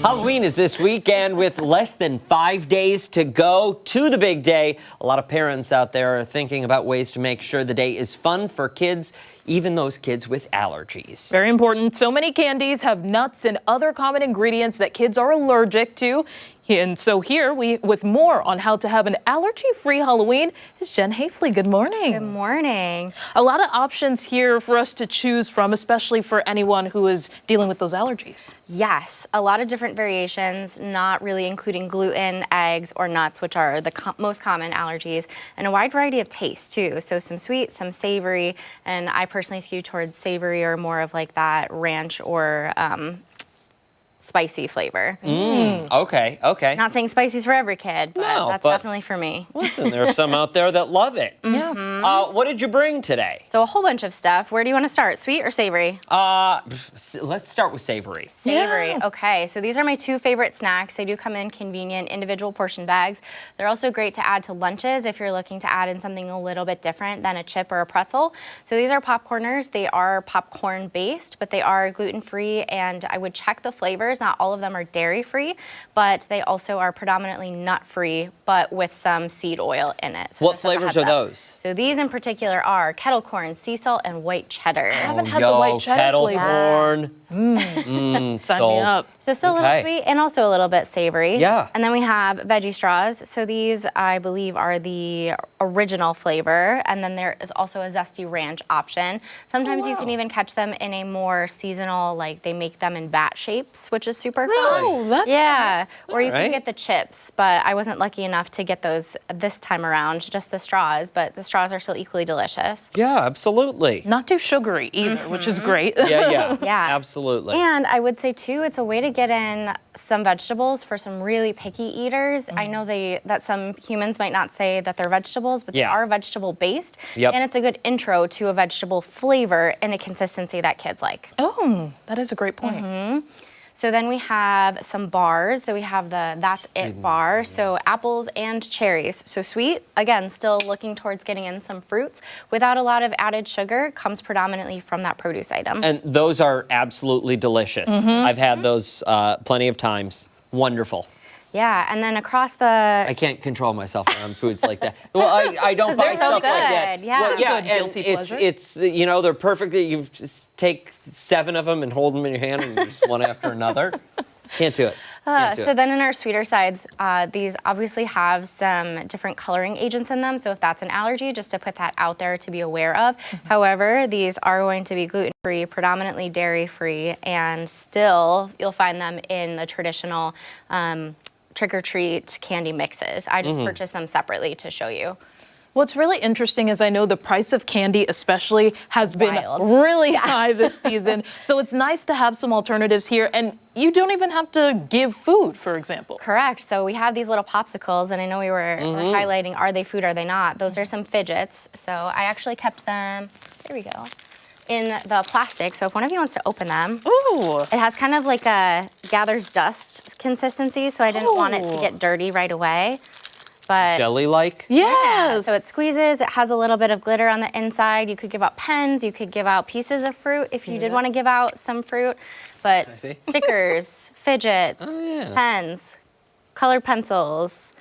Halloween is this weekend with less than 5 days to go to the big day. A lot of parents out there are thinking about ways to make sure the day is fun for kids, even those kids with allergies. Very important. So many candies have nuts and other common ingredients that kids are allergic to. And so here, with more on how to have an allergy-free Halloween, is Jen Hafley. Good morning. Good morning. A lot of options here for us to choose from, especially for anyone who is dealing with those allergies. Yes, a lot of different variations, not really including gluten, eggs, or nuts, which are the most common allergies, and a wide variety of tastes, too. So some sweet, some savory, and I personally skew towards savory or more of like that ranch or spicy flavor. Okay. Not saying spicy's for every kid, but that's definitely for me. Listen, there are some out there that love it. Yeah. What did you bring today? So a whole bunch of stuff. Where do you want to start? Sweet or savory? Let's start with savory. Savory. Okay, so these are my two favorite snacks. They do come in convenient individual portion bags. They're also great to add to lunches if you're looking to add in something a little bit different than a chip or a pretzel. So these are popcorners. They are popcorn based, but they are gluten-free, and I would check the flavors. Not all of them are dairy-free, but they also are predominantly nut-free, but with some seed oil in it. So what flavors are those? So these in particular are kettle corn, sea salt, and white cheddar. I haven't had the white cheddar kettle flavor. corn. Sign me up. So still a little sweet and also a little bit savory. Yeah. And then we have veggie straws. So these, I believe, are the original flavor. And then there is also a zesty ranch option. Sometimes you can even catch them in a more seasonal, like they make them in bat shapes, which is super fun. Oh, that's Yeah. nice. Or you can get the chips, but I wasn't lucky enough to get those this time around, just the straws, but the straws are still equally delicious. Yeah, absolutely. Not too sugary either, which is great. Yeah. Yeah. Absolutely. And I would say too, it's a way to get in some vegetables for some really picky eaters. I know that some humans might not say that they're vegetables, but they are vegetable based. Yep. And it's a good intro to a vegetable flavor and a consistency that kids like. Oh, that is a great point. So then we have some bars. So we have the That's It bar. So apples and cherries. So sweet, again, still looking towards getting in some fruits without a lot of added sugar, comes predominantly from that produce item. And those are absolutely delicious. I've had those plenty of times. Wonderful. Yeah, and then across the... I can't control myself around foods like that. Well, I don't buy they're so stuff like that. good, yeah. Well, It's a yeah, good and guilty pleasure. it's they're perfect. You just take 7 of them and hold them in your hand, and just one after another. Can't do it. So then in our sweeter sides, these obviously have some different coloring agents in them. So if that's an allergy, just to put that out there to be aware of. However, these are going to be gluten-free, predominantly dairy-free, and still you'll find them in the traditional trick-or-treat candy mixes. I just purchased them separately to show you. What's really interesting is I know the price of candy especially has been Wild. really high this season. So it's nice to have some alternatives here, and you don't even have to give food, for example. Correct. So we have these little popsicles, and I know we were highlighting, are they food, are they not? Those are some fidgets. So I actually kept them, there we go, in the plastic. So if one of you wants to open them, Ooh. it has kind of like a gathers dust consistency, so I didn't want it to get dirty right away. But Jelly-like? Yes. so it squeezes, it has a little bit of glitter on the inside. You could give out pens, you could give out pieces of fruit if you did want to give out some fruit. But see? stickers, fidgets, pens, colored pencils,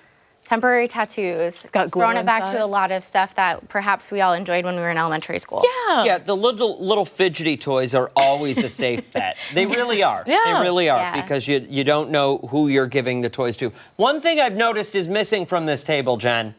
temporary tattoos. got glue Throwing it back inside. to a lot of stuff that perhaps we all enjoyed when we were in elementary school. Yeah, the little fidgety toys are always a safe bet. They really are. Yeah. They really are, Yeah. because you don't know who you're giving the toys to. One thing I've noticed is missing from this table, Jen.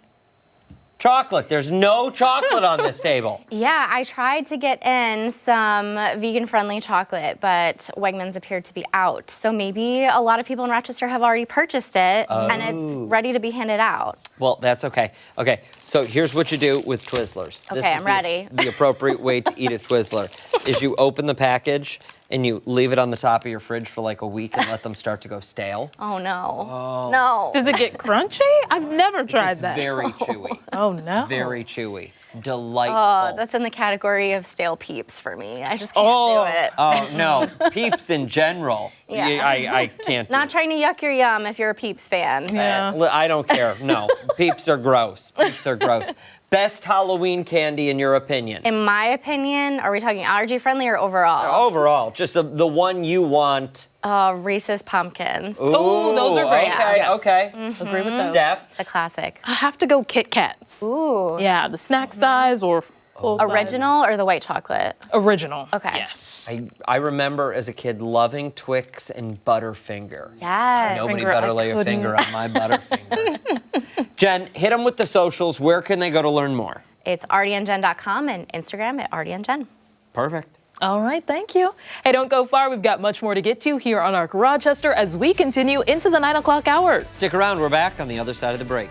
Chocolate. There's no chocolate on this table. Yeah, I tried to get in some vegan-friendly chocolate, but Wegmans appeared to be out. So maybe a lot of people in Rochester have already purchased it, and it's ready to be handed out. Well, that's okay. Okay, so here's what you do with Twizzlers. This Okay, is I'm ready. The appropriate way to eat a Twizzler is you open the package and you leave it on the top of your fridge for like a week and let them start to go stale. Oh, no. No. Does it get crunchy? I've never tried It's that. very chewy. Oh, no. Very chewy. Delightful. Oh, that's in the category of stale Peeps for me. I just can't Oh. do it. Oh, no. Peeps in general. Yeah. I can't do Not it. trying to yuck your yum if you're a Peeps fan. but- Yeah. I don't care. No. Peeps are gross. Peeps are gross. Best Halloween candy in your opinion? In my opinion, are we talking allergy friendly or overall? Overall, just the one you want. Reese's pumpkins. Oh, those are great. Okay, Yes. okay. Agree with those. Steph? The classic. I have to go Kit Kats. Ooh. Yeah, the snack size or full size. Original or the white chocolate? Original. Okay. Yes. I remember as a kid loving Twix and Butterfinger. Yes. Nobody Finger, better I lay a couldn't. finger on my Butterfinger. Jen, hit them with the socials. Where can they go to learn more? It's artyenjen.com and Instagram at artyenjen. Perfect. All right, thank you. Hey, don't go far. We've got much more to get to here on ARC Rochester as we continue into the 9 o'clock hour. Stick around. We're back on the other side of the break.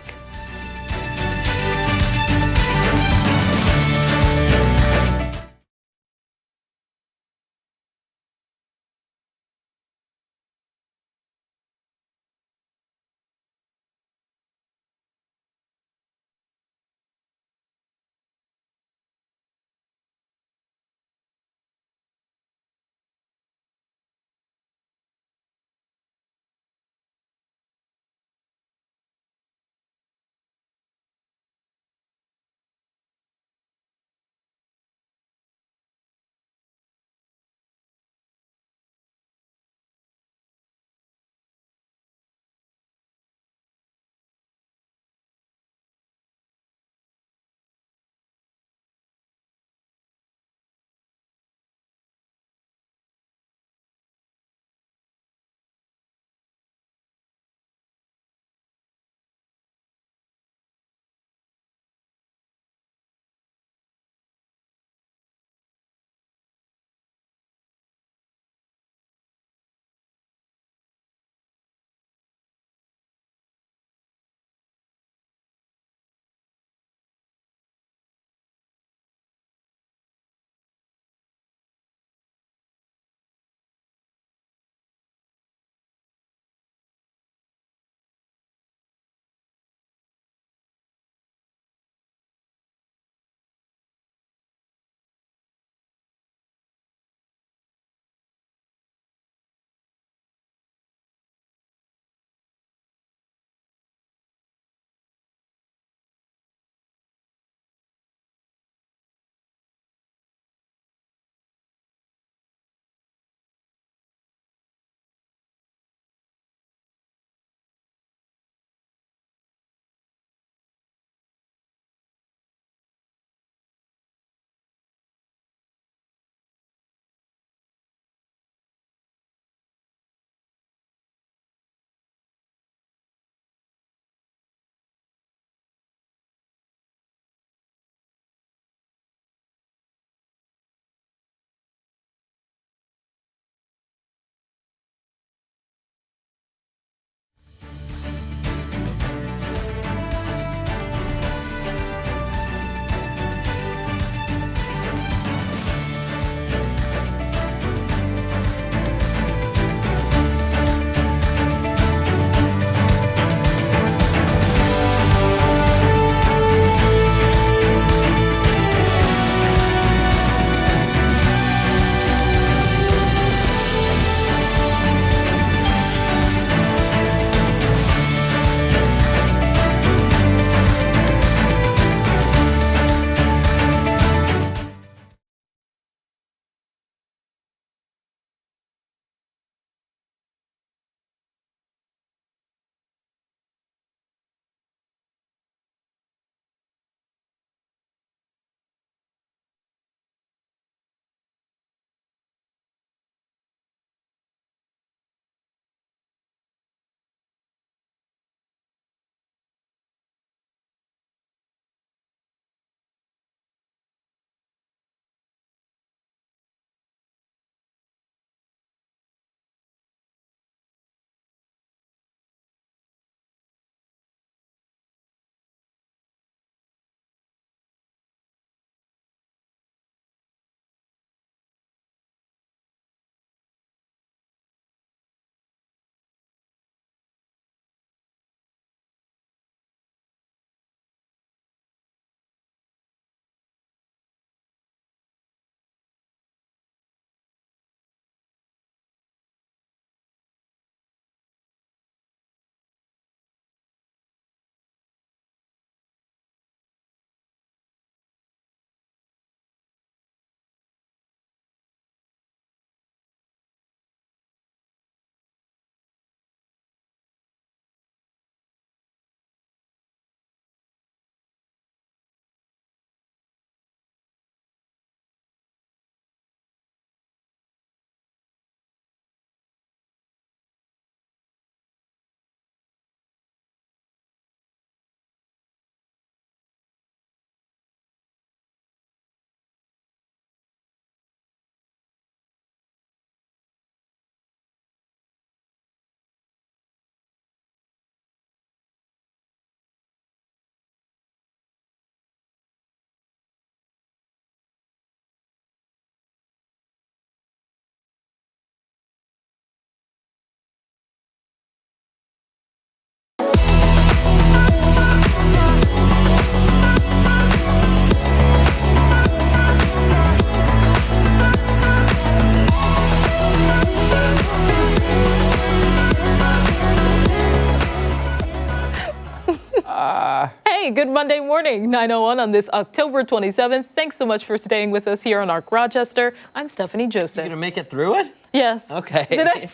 Monday morning, 9:01 on this October 27th. Thanks so much for staying with us here on ARC Rochester. I'm Stephannie Joseph. You gonna make it through it? Yes. Okay. Did I?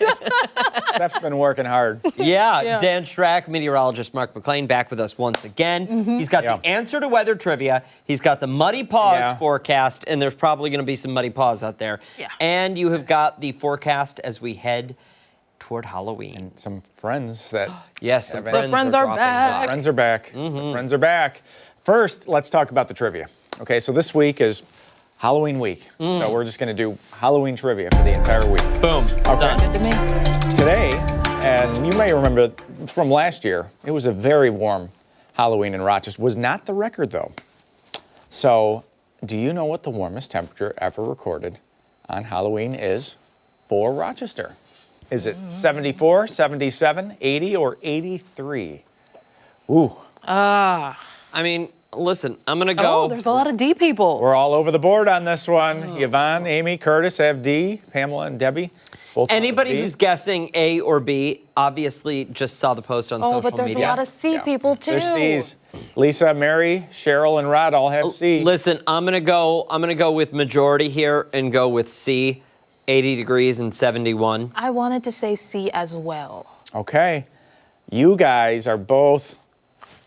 Steph's been working hard. Yeah, Dan Schrack, meteorologist Mark McLean, back with us once again. He's got the answer to weather trivia. He's got the muddy paws forecast, and there's probably going to be some muddy paws out there. Yeah. And you have got the forecast as we head toward Halloween. And some friends that yes, some have friends are dropping back. by. friends are back. The friends are back. First, let's talk about the trivia. Okay, so this week is Halloween week. So we're just going to do Halloween trivia for the entire week. Boom. Okay. Good to me. Today, and you may remember from last year, it was a very warm Halloween in Rochester. Was not the record, though. So, do you know what the warmest temperature ever recorded on Halloween is for Rochester? Is it 74, 77, 80, or 83? Ooh. I mean, listen, I'm going to go. Oh, there's a lot of D people. We're all over the board on this one. Yvonne, Amy, Curtis have D. Pamela and Debbie. Both Anybody D. who's guessing A or B obviously just saw the post on social Oh, but there's media. a lot of C people too. There's C's. Lisa, Mary, Cheryl, and Rod all have C. Listen, I'm gonna go with majority here and go with C, 80 degrees and 71. I wanted to say C as well. Okay. You guys are both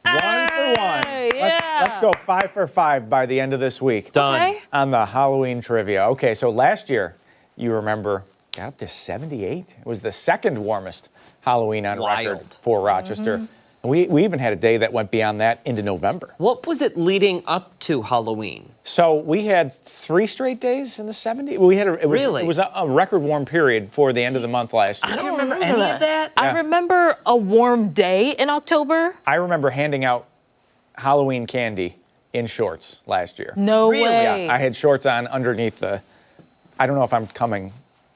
1 for 1. yeah. Let's go 5 for 5 by the end of this week. Done. Okay. On the Halloween trivia. Okay, so last year, you remember, got up to 78. It was the second warmest Halloween on record for Rochester. And we even had a day that went beyond that into November. What was it leading up to Halloween? So we had 3 straight days in the 70s. It was a record warm period for the end of the month last year. I don't remember any of that. I remember a warm day in October. I remember handing out Halloween candy in shorts last year. No Really? way. Yeah, I had shorts on underneath the. I don't know if I'm coming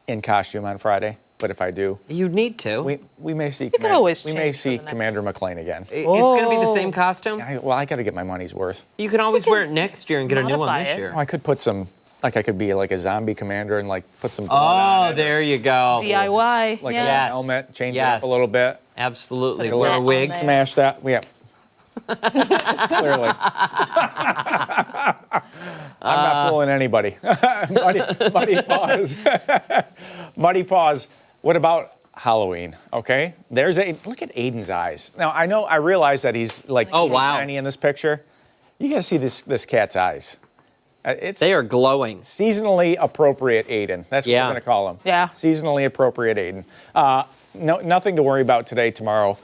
in costume on Friday, but if I do, You need to. we may see. could always we may change for see the next- Commander McLean again. It's going to be the Oh. same costume? I got to get my money's worth. You can always wear it next year and get a new one modify this it. year. Oh, I could put some. Like I could be like a zombie commander and like put some. blood on Oh, it, there you go. DIY. Like yeah. a Yes. helmet, change it Yes. up a little bit. Absolutely. Like a Wear a little wig. helmet. Smash that. Yeah. Clearly. I'm not fooling anybody. Muddy paws. Muddy paws. What about Halloween? Okay. Look at Aiden's eyes. Now I realize that he's like Oh, wow. tiny in this picture. You gotta see this cat's eyes. They are glowing. Seasonally appropriate Aiden. That's what Yeah. we're going to call him. Yeah. Seasonally appropriate Aiden. Nothing to worry about today, tomorrow,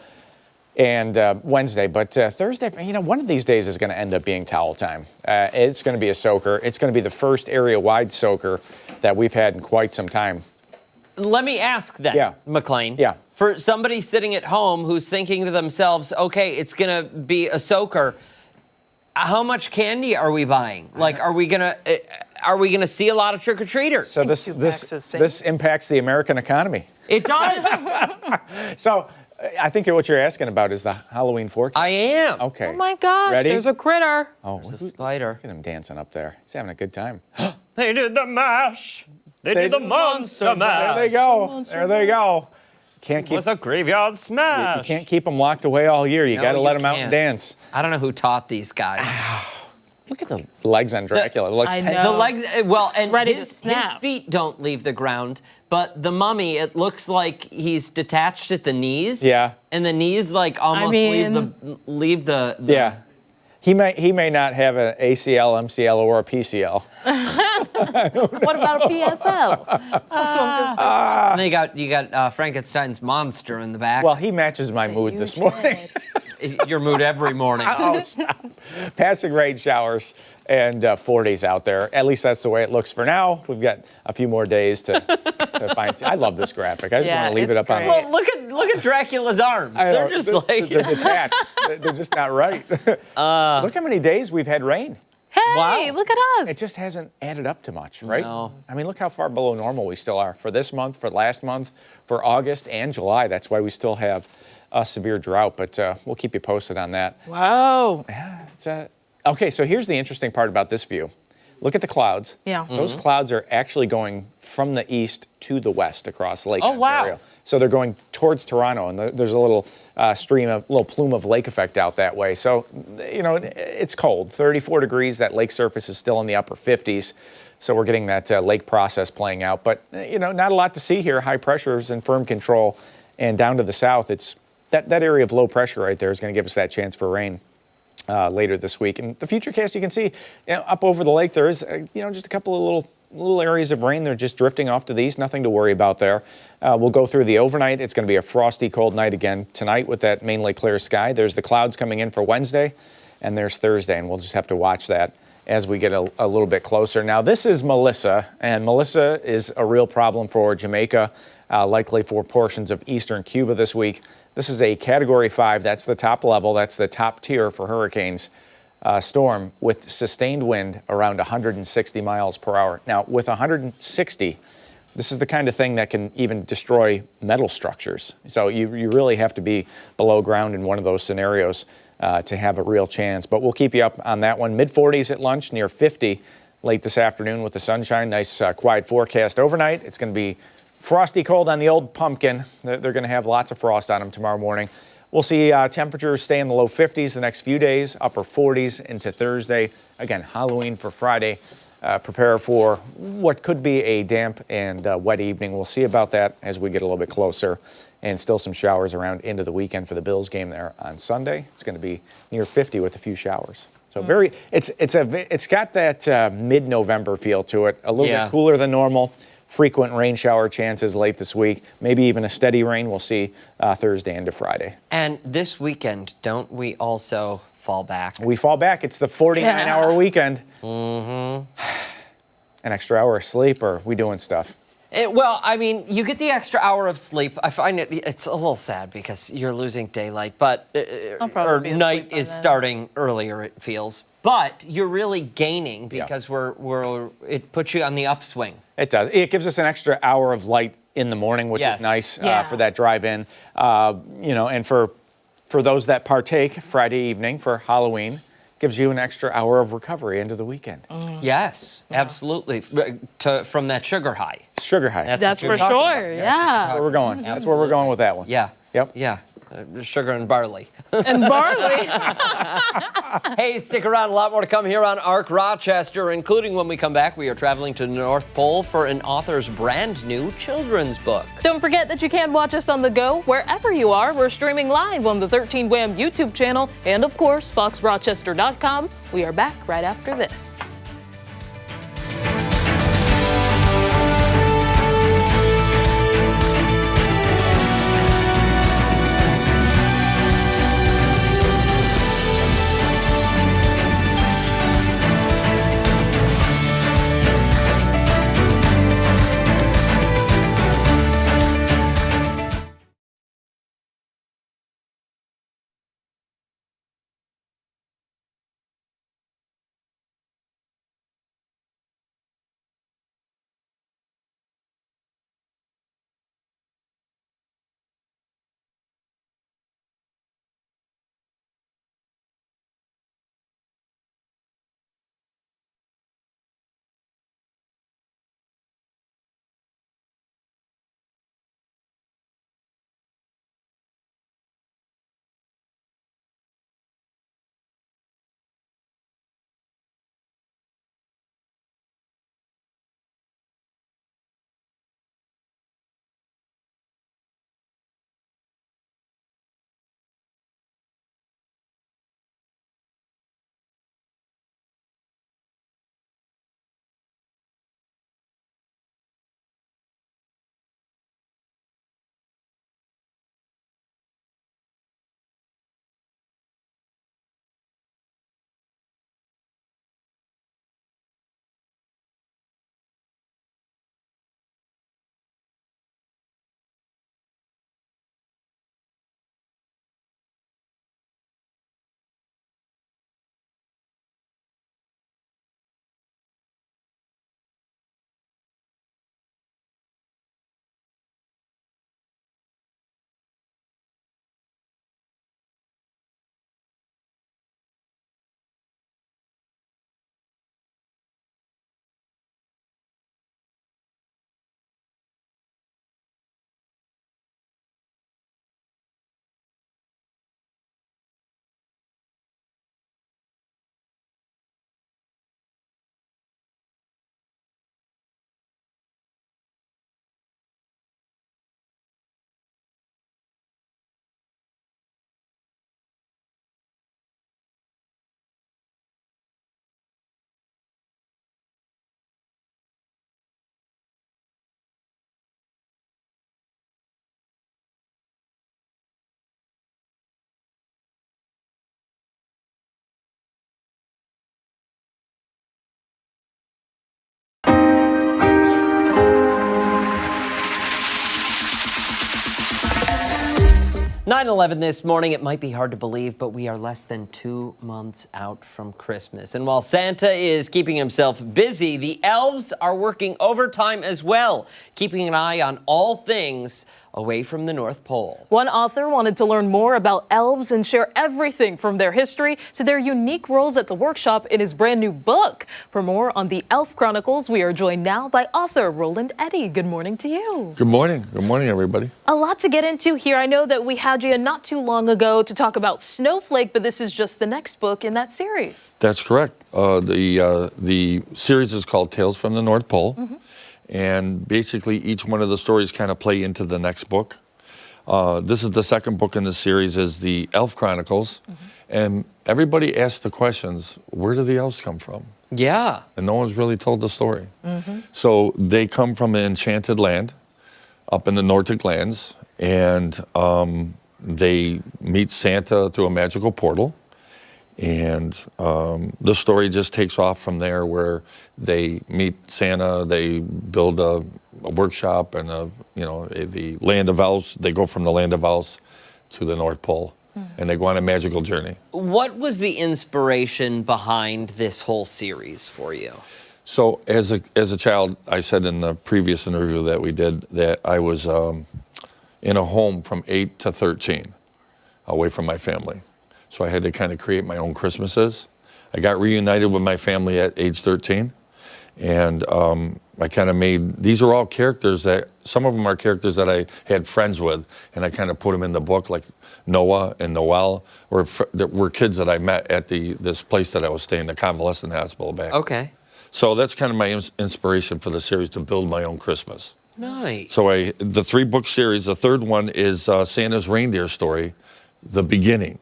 and Wednesday. But Thursday, one of these days is going to end up being towel time. It's going to be a soaker. It's going to be the first area-wide soaker that we've had in quite some time. Let me ask then, Yeah. McLean. Yeah. For somebody sitting at home who's thinking to themselves, okay, it's going to be a soaker, how much candy are we buying? Like, are we gonna see a lot of trick-or-treaters? So this impacts the American economy. It does. So I think what you're asking about is the Halloween forecast. I am. Okay. Oh my gosh, Ready? there's a critter. Oh, There's a spider. look at him dancing up there. He's having a good time. They did the mash. They did the monster mash. There they go. There they go. Can't It keep. was a graveyard You smash. can't keep them locked away all year. You No, got to let you them out and can't. dance. I don't know who taught these guys. Look at the legs on Dracula. Look, I pens- know. The legs, well, and Ready to his snap. feet don't leave the ground, but the mummy, it looks like he's detached at the knees. Yeah. And the knees like almost leave the Yeah. He may not have an ACL, MCL, or a PCL. What about a PSL? And then you got Frankenstein's monster in the back. Well, he matches my mood this morning. Your mood every morning. Oh, stop. Passing rain showers and 40s out there. At least that's the way it looks for now. We've got a few more days to find. I love this graphic. I just Yeah, want to leave it it's up on. great. Well, look at Dracula's arms. I They're know, just they're detached. They're just not right. Look how many days we've had rain. Hey, Wow. look at us. It just hasn't added up to much, right? No. I mean, look how far below normal we still are for this month, for last month, for August and July. That's why we still have a severe drought, but we'll keep you posted on that. Wow. Okay, so here's the interesting part about this view. Look at the clouds. Yeah. Those clouds are actually going from the east to the west across Lake Oh, wow. Ontario. So they're going towards Toronto, and there's a little little plume of lake effect out that way. So, it's cold, 34 degrees. That lake surface is still in the upper 50s. So we're getting that lake process playing out. But, not a lot to see here. High pressures in firm control. And down to the south, it's that area of low pressure right there is going to give us that chance for rain later this week. And the futurecast, you can see up over the lake, there is, just a couple of little areas of rain. They're just drifting off to the east. Nothing to worry about there. We'll go through the overnight. It's going to be a frosty, cold night again tonight with that mainly clear sky. There's the clouds coming in for Wednesday, and there's Thursday, and we'll just have to watch that as we get a little bit closer. Now, this is Melissa, and Melissa is a real problem for Jamaica, likely for portions of eastern Cuba this week. This is a Category 5. That's the top level. That's the top tier for hurricanes. Storm with sustained wind around 160 miles per hour. Now, with 160, this is the kind of thing that can even destroy metal structures. So you really have to be below ground in one of those scenarios to have a real chance. But we'll keep you up on that one. Mid-40s at lunch, near 50 late this afternoon with the sunshine. Nice quiet forecast overnight. It's going to be frosty cold on the old pumpkin. They're going to have lots of frost on them tomorrow morning. We'll see temperatures stay in the low 50s the next few days, upper 40s into Thursday. Again, Halloween for Friday. Prepare for what could be a damp and wet evening. We'll see about that as we get a little bit closer. And still some showers around into the weekend for the Bills game there on Sunday. It's going to be near 50 with a few showers. So it's got that mid-November feel to it. A little bit cooler than normal. Frequent rain shower chances late this week. Maybe even a steady rain we'll see Thursday into Friday. And this weekend, don't we also fall back? We fall back. It's the 49-hour weekend. Mm-hmm. An extra hour of sleep, or are we doing stuff? Well, I mean, you get the extra hour of sleep. I find it's a little sad because you're losing daylight, but or night is starting earlier, it feels. But you're really gaining because it puts you on the upswing. It does. It gives us an extra hour of light in the morning, which is nice for that drive-in. And for those that partake Friday evening for Halloween, gives you an extra hour of recovery into the weekend. Yes, absolutely. From that sugar high. Sugar high. That's for sure. That's where we're going. That's where we're going with that one. Yeah. Yep. Yeah. Sugar and barley. And barley. Hey, stick around. A lot more to come here on ARC Rochester, including when we come back, we are traveling to the North Pole for an author's brand new children's book. Don't forget that you can watch us on the go wherever you are. We're streaming live on the 13 Wham YouTube channel and, of course, foxrochester.com. We are back right after this. 9/11 this morning. It might be hard to believe, but we are less than 2 months out from Christmas. And while Santa is keeping himself busy, the elves are working overtime as well, keeping an eye on all things away from the North Pole. One author wanted to learn more about elves and share everything from their history to their unique roles at the workshop in his brand new book. For more on the Elf Chronicles, we are joined now by author Roland Eddy. Good morning to you. Good morning. Good morning, everybody. A lot to get into here. I know that we had you not too long ago to talk about Snowflake, but this is just the next book in that series. That's correct. The series is called Tales from the North Pole. And basically each one of the stories kind of play into the next book. This is the second book in the series, is the Elf Chronicles. And everybody asks the questions, where do the elves come from? Yeah. And no one's really told the story. So they come from an enchanted land up in the Nordic lands, and they meet Santa through a magical portal. And the story just takes off from there, where they meet Santa, they build a workshop, and the land of elves. They go from the land of elves to the North Pole, and they go on a magical journey. What was the inspiration behind this whole series for you? So as a child, I said in the previous interview that we did that I was in a home from 8 to 13, away from my family. So I had to kind of create my own Christmases. I got reunited with my family at age 13. And I kind of made, these are all characters that, some of them are characters that I had friends with. And I kind of put them in the book, like Noah and Noel, were kids that I met at this place that I was staying, the convalescent hospital back. Okay. So that's kind of my inspiration for the series, to build my own Christmas. Nice. So the 3-book series, the third one is Santa's reindeer story, the beginning.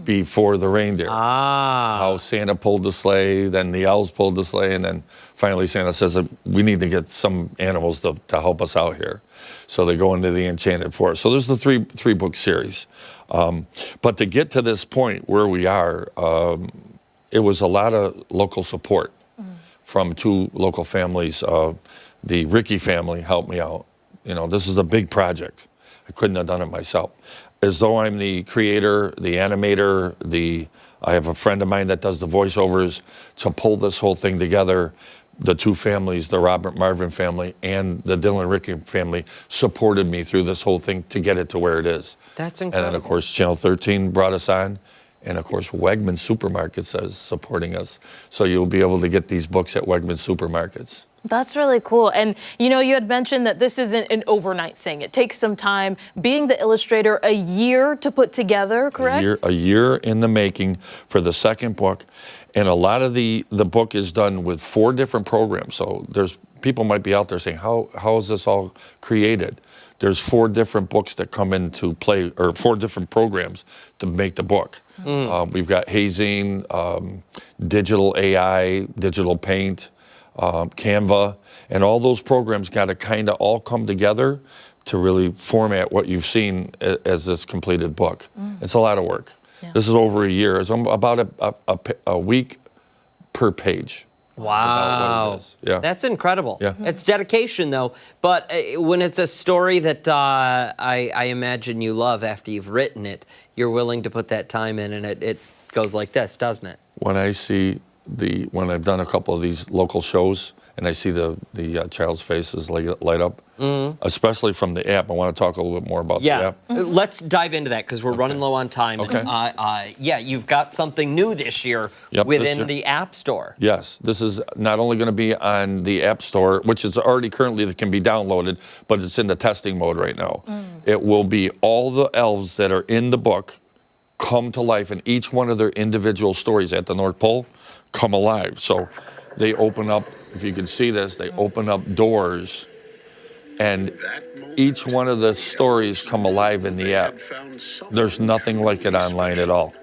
Before the reindeer. How Santa pulled the sleigh, then the elves pulled the sleigh, and then finally Santa says that we need to get some animals to help us out here. So they go into the enchanted forest. So there's the three-book series. But to get to this point where we are, it was a lot of local support from 2 local families. The Ricky family helped me out. This is a big project. I couldn't have done it myself. As though I'm the creator, the animator, I have a friend of mine that does the voiceovers to pull this whole thing together. The 2 families, the Robert Marvin family and the Dylan Ricky family, supported me through this whole thing to get it to where it is. That's incredible. And then, of course, Channel 13 brought us on. And, of course, Wegmans Supermarkets is supporting us. So you'll be able to get these books at Wegmans Supermarkets. That's really cool. And, you had mentioned that this isn't an overnight thing. It takes some time. Being the illustrator, a year to put together, correct? A year in the making for the second book. And a lot of the book is done with 4 different programs. So people might be out there saying, how is this all created? There's 4 different books that come into play, or 4 different programs to make the book. We've got hazing, digital AI, digital paint, Canva, and all those programs got to kind of all come together to really format what you've seen as this completed book. It's a lot of work. Yeah. This is over a year. It's about a week per page. Wow. Yeah. That's incredible. Yeah. It's dedication, though. But when it's a story that I imagine you love after you've written it, you're willing to put that time in, and it goes like this, doesn't it? When I see when I've done a couple of these local shows and I see the child's faces light up, especially from the app, I want to talk a little bit more about the app. Let's dive into that because we're running low on time. Okay. And, you've got something new this year within the App Store. Yes, this is not only going to be on the App Store, which is already currently that can be downloaded, but it's in the testing mode right now. It will be all the elves that are in the book come to life, and each one of their individual stories at the North Pole come alive. So they open up, if you can see this, they open up doors, and each one of the stories come alive in the app. There's nothing like it online at all.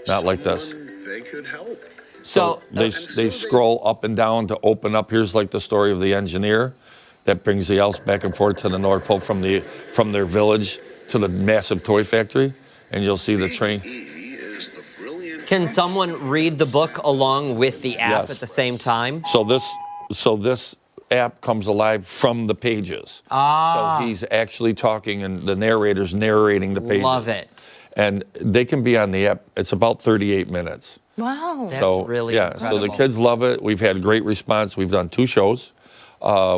Not like this. So they scroll up and down to open up. Here's like the story of the engineer that brings the elves back and forth to the North Pole from their village to the massive toy factory, and you'll see the train. Can someone read the book along with the app at the same time? So this app comes alive from the pages. So he's actually talking and the narrator's narrating the pages. Love it. And they can be on the app. It's about 38 minutes. Wow. That's really incredible. So the kids love it. We've had great response. We've done 2 shows.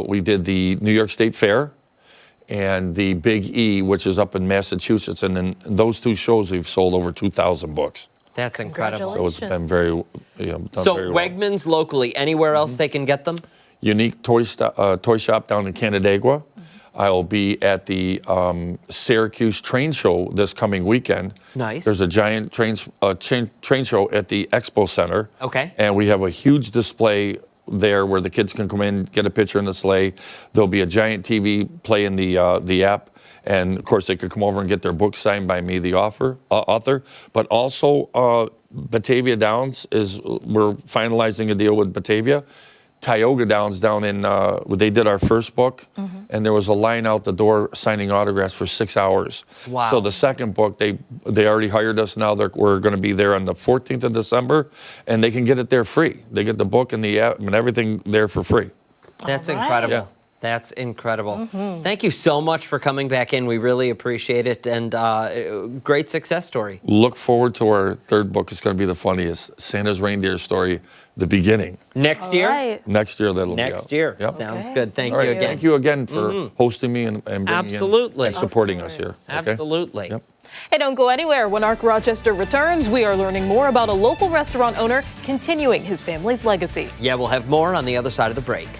We did the New York State Fair and the Big E, which is up in Massachusetts. And in those 2 shows, we've sold over 2,000 books. That's incredible. So it's been very, done So very well. Wegmans locally, anywhere else they can get them? Unique toy shop down in Canandaigua. I'll be at the Syracuse train show this coming weekend. Nice. There's a giant train show at the Expo Center. Okay. And we have a huge display there where the kids can come in, get a picture in the sleigh. There'll be a giant TV playing the app. And of course, they could come over and get their book signed by me, the author. But also, Batavia Downs we're finalizing a deal with Batavia. Tioga Downs down in, they did our first book, and there was a line out the door signing autographs for 6 hours. Wow. So the second book, they already hired us now. We're going to be there on the 14th of December, and they can get it there free. They get the book and the app and everything there for free. That's All right. incredible. Yeah. That's incredible. Thank you so much for coming back in. We really appreciate it, and great success story. Look forward to our third book. It's going to be the funniest, Santa's Reindeer Story, the beginning. Next All year? right. Next year, that'll be Next out. year. Yep. Sounds Okay. good. Thank All you right, again. Thank you again for hosting me and bringing Absolutely. in and supporting us here. Okay? Absolutely. Yep. Hey, don't go anywhere. When Arc Rochester returns, we are learning more about a local restaurant owner continuing his family's legacy. Yeah, we'll have more on the other side of the break.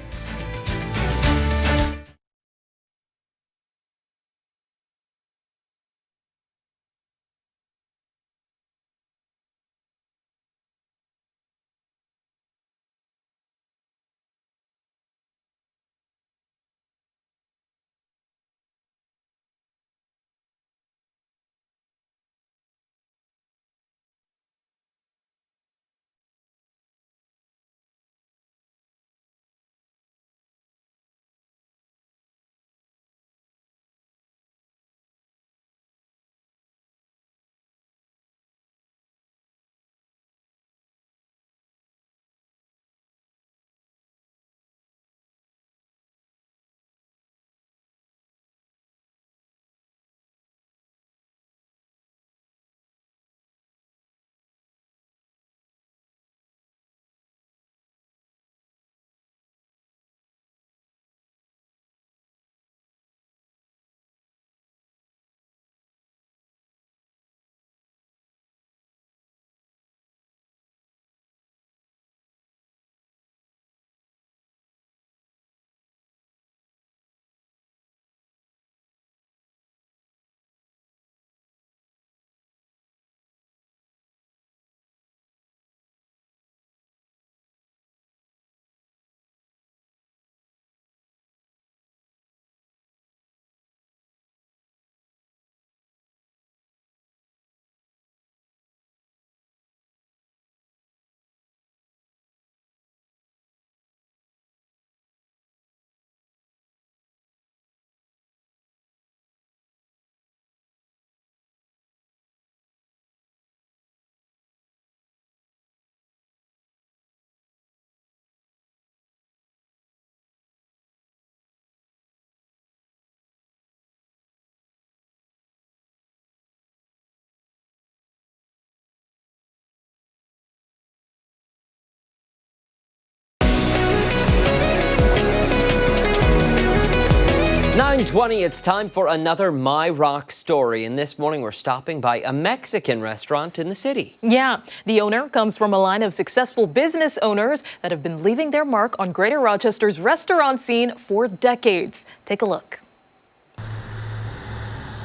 .20, it's time for another My Rock story. And this morning we're stopping by a Mexican restaurant in the city. Yeah, the owner comes from a line of successful business owners that have been leaving their mark on Greater Rochester's restaurant scene for decades. Take a look.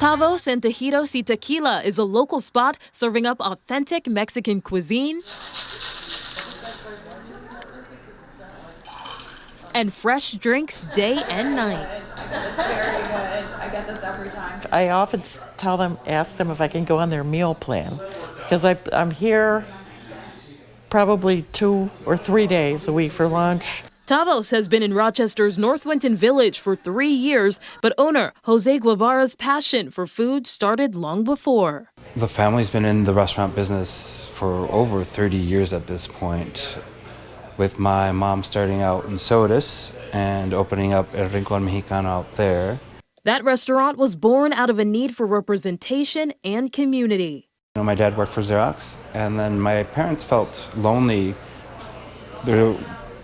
Tavos and Tejidos y Tequila is a local spot serving up authentic Mexican cuisine and fresh drinks day and night. It's very good. I get this every time. I often ask them if I can go on their meal plan, because I'm here probably 2 or 3 days a week for lunch. Tavos has been in Rochester's North Winton Village for 3 years, but owner Jose Guevara's passion for food started long before. The family's been in the restaurant business for over 30 years at this point, with my mom starting out in sodas and opening up El Rincón Mexicano out there. That restaurant was born out of a need for representation and community. You know, my dad worked for Xerox, and then my parents felt lonely. There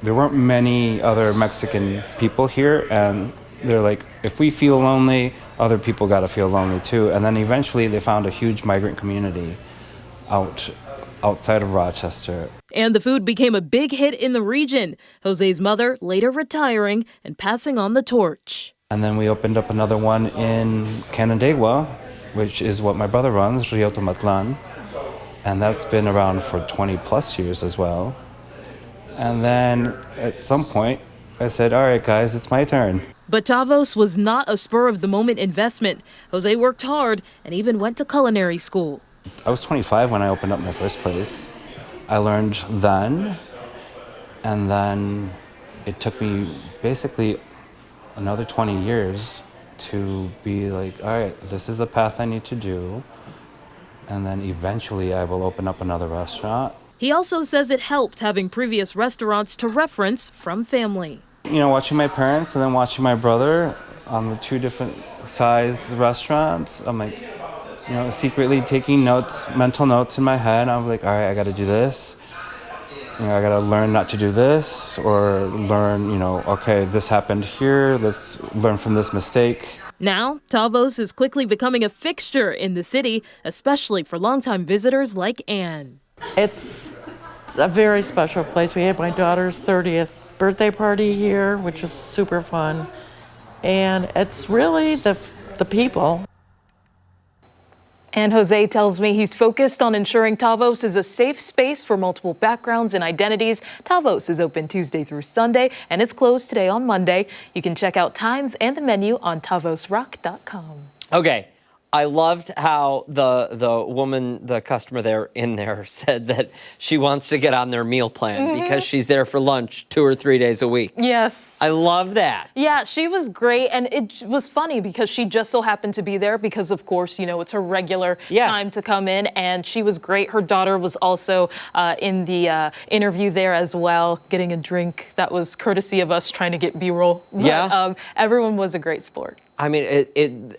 weren't many other Mexican people here, and they're like, if we feel lonely, other people got to feel lonely too. And then eventually they found a huge migrant community outside of Rochester. And the food became a big hit in the region. Jose's mother later retiring and passing on the torch. And then we opened up another one in Canandaigua, which is what my brother runs, Rio Tomatlan. And that's been around for 20 plus years as well. And then at some point, I said, all right, guys, it's my turn. But Tavos was not a spur-of-the-moment investment. Jose worked hard and even went to culinary school. I was 25 when I opened up my first place. I learned then, and then it took me basically another 20 years to be like, all right, this is the path I need to do. And then eventually I will open up another restaurant. He also says it helped having previous restaurants to reference from family. You know, watching my parents and then watching my brother on the two different size restaurants, I'm like, you know, secretly taking notes, mental notes in my head. I'm like, all right, I got to do this. You know, I got to learn not to do this, or learn, you know, okay, this happened here. Let's learn from this mistake. Now, Tavos is quickly becoming a fixture in the city, especially for longtime visitors like Anne. It's a very special place. We had my daughter's 30th birthday party here, which is super fun. And it's really the people. And Jose tells me he's focused on ensuring Tavos is a safe space for multiple backgrounds and identities. Tavos is open Tuesday through Sunday, and it's closed today on Monday. You can check out times and the menu on tavosrock.com. Okay. I loved how the woman, the customer there in there, said that she wants to get on their meal plan because she's there for lunch 2 or 3 days a week. Yes. I love that. Yeah, she was great. And it was funny because she just so happened to be there because, of course, you know, it's her regular time to come in. And she was great. Her daughter was also in the interview there as well, getting a drink. That was courtesy of us trying to get B-roll. But, everyone was a great sport. I mean,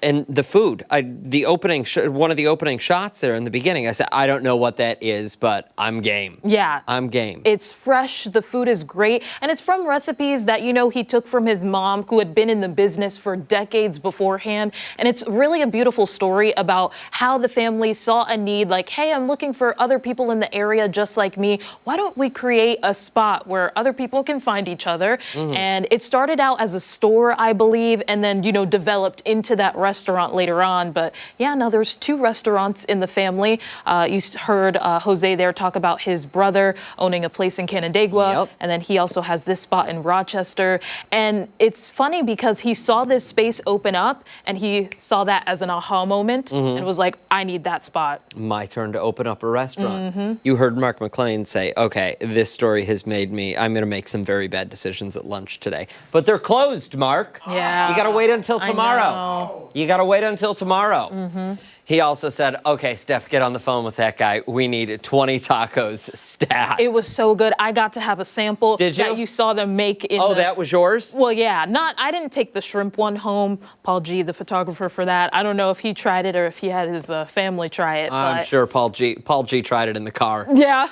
and the food. The opening, one of the opening shots there in the beginning. I said, I don't know what that is, but I'm game. Yeah, I'm game. It's fresh. The food is great, and it's from recipes that he took from his mom, who had been in the business for decades beforehand. And it's really a beautiful story about how the family saw a need. Like, hey, I'm looking for other people in the area just like me. Why don't we create a spot where other people can find each other? And it started out as a store, I believe, and then developed into that restaurant later on. But yeah, now there's 2 restaurants in the family. You heard Jose there talk about his brother owning a place in Canandaigua, and then he also has this spot in Rochester. And it's funny because he saw this space open up and he saw that as an aha moment and was like, I need that spot. My turn to open up a restaurant. You heard Mark McLean say, okay, this story has made me, I'm going to make some very bad decisions at lunch today. But they're closed, Mark. Yeah. You got to wait until tomorrow. You got to wait until tomorrow. He also said, okay, Steph, get on the phone with that guy. We need 20 tacos stat. It was so good. I got to have a sample. Did you? That you saw them make in that was yours? Well, yeah. I didn't take the shrimp one home. Paul G, the photographer for that. I don't know if he tried it or if he had his family try it. I'm sure Paul G tried it in the car. Yeah,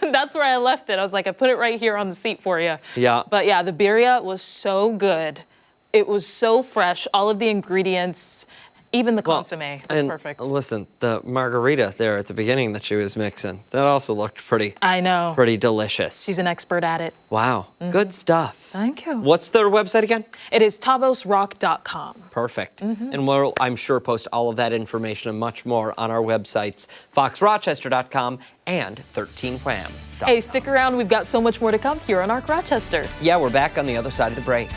that's where I left it. I was like, I put it right here on the seat for you. Yeah. But yeah, the birria was so good. It was so fresh. All of the ingredients, even the consomme was perfect. Listen, the margarita there at the beginning that she was mixing, that also looked pretty. I know. Pretty delicious. She's an expert at it. Wow. Good stuff. Thank you. What's their website again? It is tavosrock.com. Perfect. And we'll, I'm sure, post all of that information and much more on our websites, foxrochester.com and 13wham.com. Hey, stick around. We've got so much more to come here on ARC Rochester. Yeah, we're back on the other side of the break.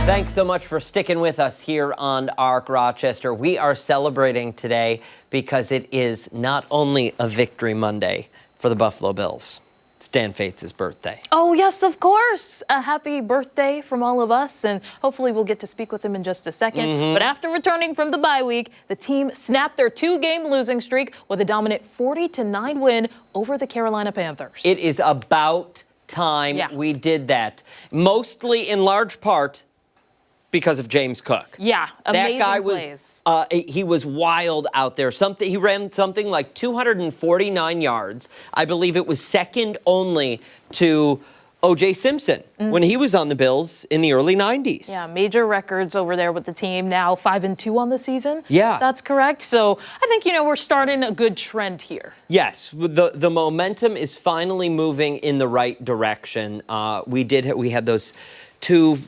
Thanks so much for sticking with us here on ARC Rochester. We are celebrating today because it is not only a Victory Monday for the Buffalo Bills. It's Dan Fates' birthday. Oh, yes, of course. A happy birthday from all of us, and hopefully we'll get to speak with him in just a second. But after returning from the bye week, the team snapped their 2-game losing streak with a dominant 40-9 win over the Carolina Panthers. It is about time we did that, mostly in large part because of James Cook. Yeah, amazing that guy plays. He was wild out there. He ran something like 249 yards. I believe it was second only to O.J. Simpson when he was on the Bills in the early 90s. Yeah, major records over there with the team. Now 5-2 on the season. Yeah. That's correct. So I think, we're starting a good trend here. Yes, the momentum is finally moving in the right direction. We had those two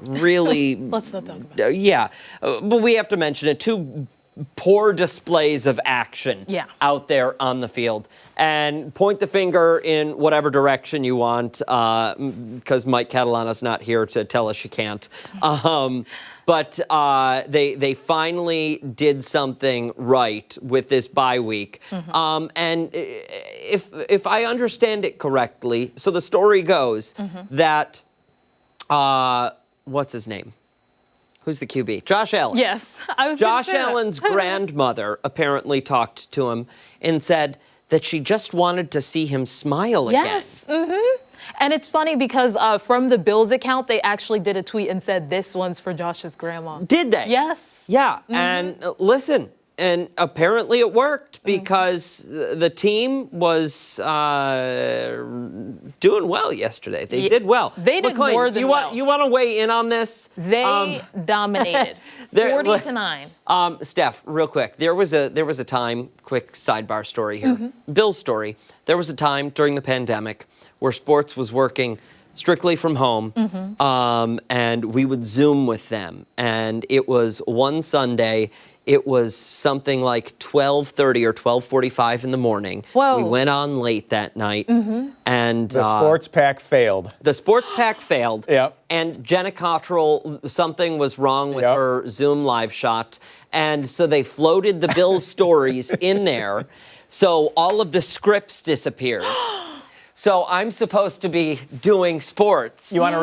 really Let's not talk about it. But we have to mention it. Two poor displays of action out there on the field. And point the finger in whatever direction you want, because Mike Catalano's not here to tell us you can't. But they finally did something right with this bye week. And if I understand it correctly, so the story goes that what's his name? Who's the QB? Josh Allen. Yes, I was Josh Allen's grandmother apparently talked to him and said that she just wanted to see him smile again. Yes. And it's funny because from the Bills account, they actually did a tweet and said, this one's for Josh's grandma. Did they? Yes. Yeah, and listen, and apparently it worked because the team was doing well yesterday. They did well. They did McLean, more than well. You want to weigh in on this? They dominated, 40-9. Steph, real quick, there was a time, quick sidebar story here, Bill's story. There was a time during the pandemic where sports was working strictly from home, and we would Zoom with them. And it was one Sunday. It was something like 12:30 or 12:45 in the morning. Whoa. We went on late that night, and The sports pack failed. The sports pack failed. Yep. And Jenna Cottrell, something was wrong with her Zoom live shot, and so they floated the Bills stories in there. So all of the scripts disappeared. So I'm supposed to be doing sports. You want to